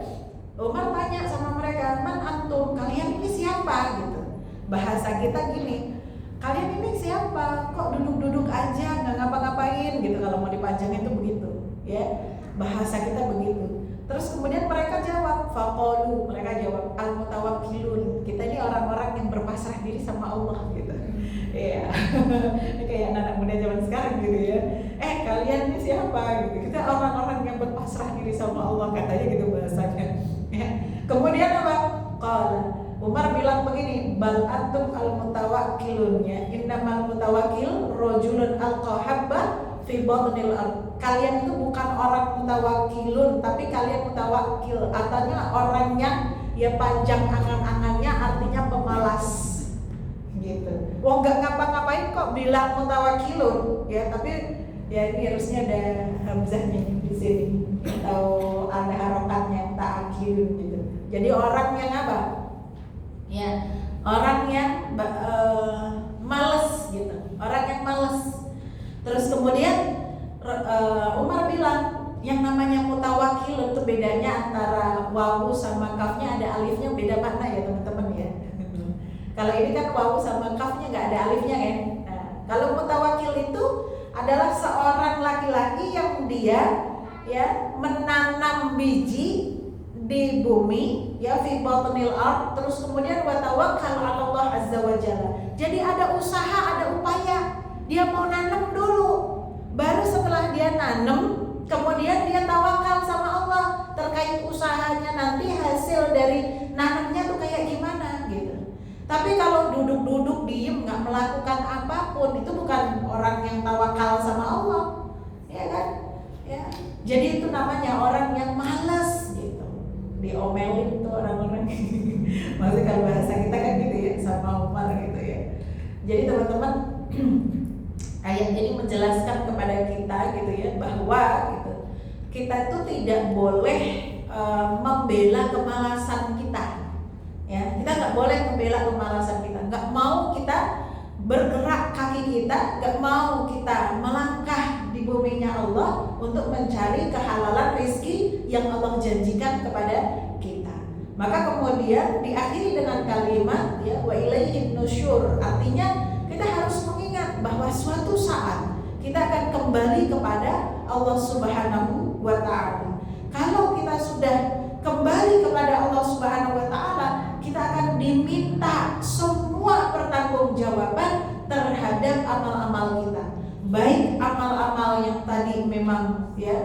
Umar tanya sama mereka, "Man antum? Kalian ini siapa?" gitu. Bahasa kita gini, "Kalian ini siapa? Kok duduk-duduk aja nggak ngapa-ngapain?" gitu kalau mau dipanjangin itu begitu, ya. Bahasa kita begitu. Terus kemudian mereka jawab, faqalu, mereka jawab, al-mutawakkilun. Kita ini orang-orang yang berpasrah diri sama Allah gitu. Iya. Ini kayak anak muda zaman sekarang gitu ya. Kalian ini siapa gitu. Kita orang-orang yang berpasrah diri sama Allah, katanya gitu bahasanya. Ya. Kemudian apa? Qala, Umar bilang begini, bal antum al-mutawakkilun, ya. Innamal mutawakkil rajulun alqa-habba fi batnil ard. Kalian itu bukan orang mutawakkilun, tapi kalian mutawakkil, artinya orang yang ya panjang angan-angannya, artinya pemalas gitu. Wong nggak ngapa-ngapain kok bilang mutawakkilun, ya, tapi ya ini harusnya ada hamzahnya di sini atau ada harokatnya ta'akilun gitu. Jadi orang yang apa? Ya, orang yang males gitu, orang yang males. Terus kemudian Umar bilang yang namanya mutawakkil itu bedanya antara wawu sama kafnya ada alifnya, beda makna ya teman-teman ya. Kalau ini kan wawu sama kafnya nggak ada alifnya kan. Nah, kalau mutawakkil itu adalah seorang laki-laki yang dia ya menanam biji di bumi, ya, fi batnil ard, terus kemudian wa tawakkal 'ala Allah azza wa jalla. Jadi ada usaha, ada upaya. Dia mau nanam dulu. Baru setelah dia nanam, kemudian dia tawakal sama Allah terkait usahanya nanti hasil dari nanamnya tuh kayak gimana gitu. Tapi kalau duduk-duduk diem nggak melakukan apapun, itu bukan orang yang tawakal sama Allah, ya kan? Ya. Jadi itu namanya orang yang malas gitu. Diomelin tuh orang-orang. Maksudnya kalau bahasa kita kan gitu ya, sama Umar gitu ya. Jadi teman-teman, ayat ini menjelaskan kepada kita gitu ya, bahwa gitu, kita itu tidak boleh membela kemalasan kita, ya. Kita nggak boleh membela kemalasan kita, nggak mau kita bergerak kaki kita, nggak mau kita melangkah di buminya Allah untuk mencari kehalalan rizki yang Allah janjikan kepada kita. Maka kemudian diakhiri dengan kalimat ya wa ilaihin nusyur, artinya kita harus mengingat bahwa suatu saat kita akan kembali kepada Allah Subhanahu wa Ta'ala. Kalau kita sudah kembali kepada Allah Subhanahu wa Ta'ala, kita akan diminta semua pertanggungjawaban terhadap amal-amal kita. Baik amal-amal yang tadi memang ya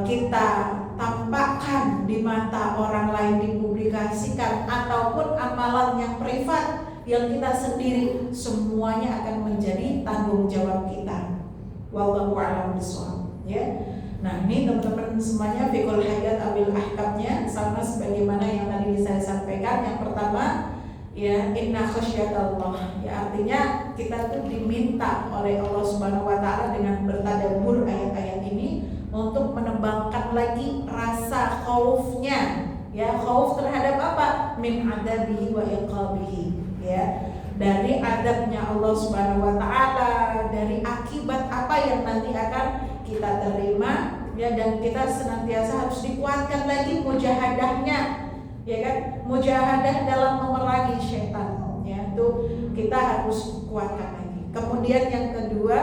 kita tampakkan di mata orang lain, dipublikasikan, ataupun amalan yang privat yang kita sendiri, semuanya akan menjadi tanggung jawab kita. Wallahu a'lam bishawab, ya. Nah, ini teman-teman semuanya fiqhul hayat abil ahkamnya sama sebagaimana yang tadi saya sampaikan. Yang pertama, ya, inna khasyatallah, ya, artinya kita tuh diminta oleh Allah Subhanahu wa Ta'ala dengan bertadabbur ayat-ayat ini untuk menebangkan lagi rasa khaufnya, ya, khauf terhadap apa? Min adabihi wa iqabihi, ya, dari adabnya Allah Subhanahu wa Ta'ala, dari akibat apa yang nanti akan kita terima, ya, dan kita senantiasa harus dikuatkan lagi mujahadahnya, ya kan, mujahadah dalam memerangi syaitan, ya, itu kita harus kuatkan lagi. Kemudian yang kedua,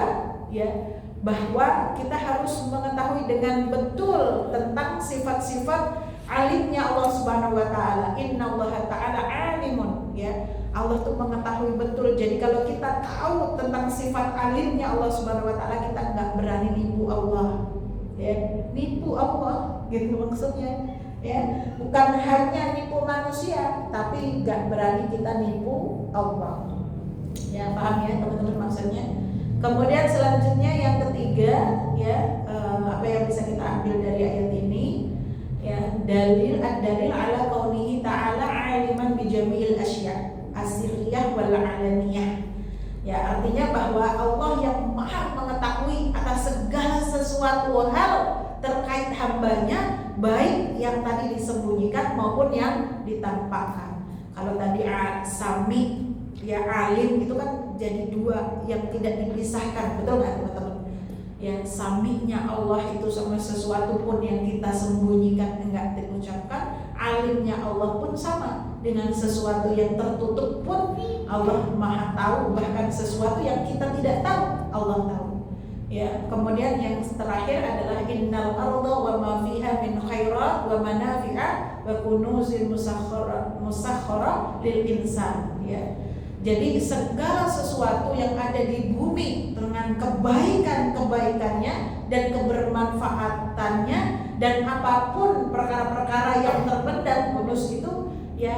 ya, bahwa kita harus mengetahui dengan betul tentang sifat-sifat alimnya Allah Subhanahu wa taala. Innallaha ta'ala alimun, ya. Allah tuh mengetahui betul. Jadi kalau kita tahu tentang sifat alimnya Allah Subhanahu wa taala, kita nggak berani nipu Allah. Ya, nipu Allah gitu maksudnya. Ya, bukan hanya nipu manusia, tapi nggak berani kita nipu Allah. Ya, paham ya teman-teman maksudnya? Kemudian selanjutnya yang ketiga, ya, apa yang bisa kita ambil dari ayat ini, ya, dalil ala qaunihi ta'ala aliman bi jami'il asya asirriyah wal alaniyah. Ya, artinya bahwa Allah yang Maha mengetahui atas segala sesuatu hal terkait hambanya, baik yang tadi disembunyikan maupun yang ditampakkan. Kalau tadi sami, ya, alim itu kan jadi dua yang tidak dipisahkan, betul nggak teman-teman? Ya, saminya Allah itu sama sesuatu pun yang kita sembunyikan enggak diucapkan, alimnya Allah pun sama dengan sesuatu yang tertutup pun Allah Maha tahu, bahkan sesuatu yang kita tidak tahu Allah tahu. Ya, kemudian yang terakhir adalah innal arda wa ma fiha min khairat wa manafi'a wa kunuzil musakhkhara lil insan, ya. Jadi segala sesuatu yang ada di bumi dengan kebaikan-kebaikannya dan kebermanfaatannya, dan apapun perkara-perkara yang terpendam, kunuz itu, ya,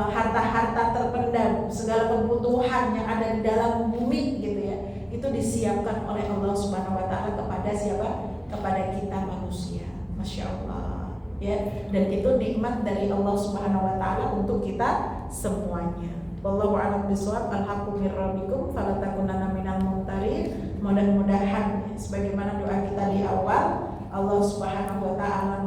harta-harta terpendam, segala kebutuhan yang ada di dalam bumi gitu ya, itu disiapkan oleh Allah Subhanahu wa taala kepada siapa? Kepada kita manusia. Masya Allah, ya. Dan itu nikmat dari Allah Subhanahu wa taala untuk kita semuanya. Wallahu a'lam bishawab. Al-haqqu mir rabbikum fala takunanna minal mumtarin. Mudah-mudahan sebagaimana doa kita di awal, Allah Subhanahu wa taala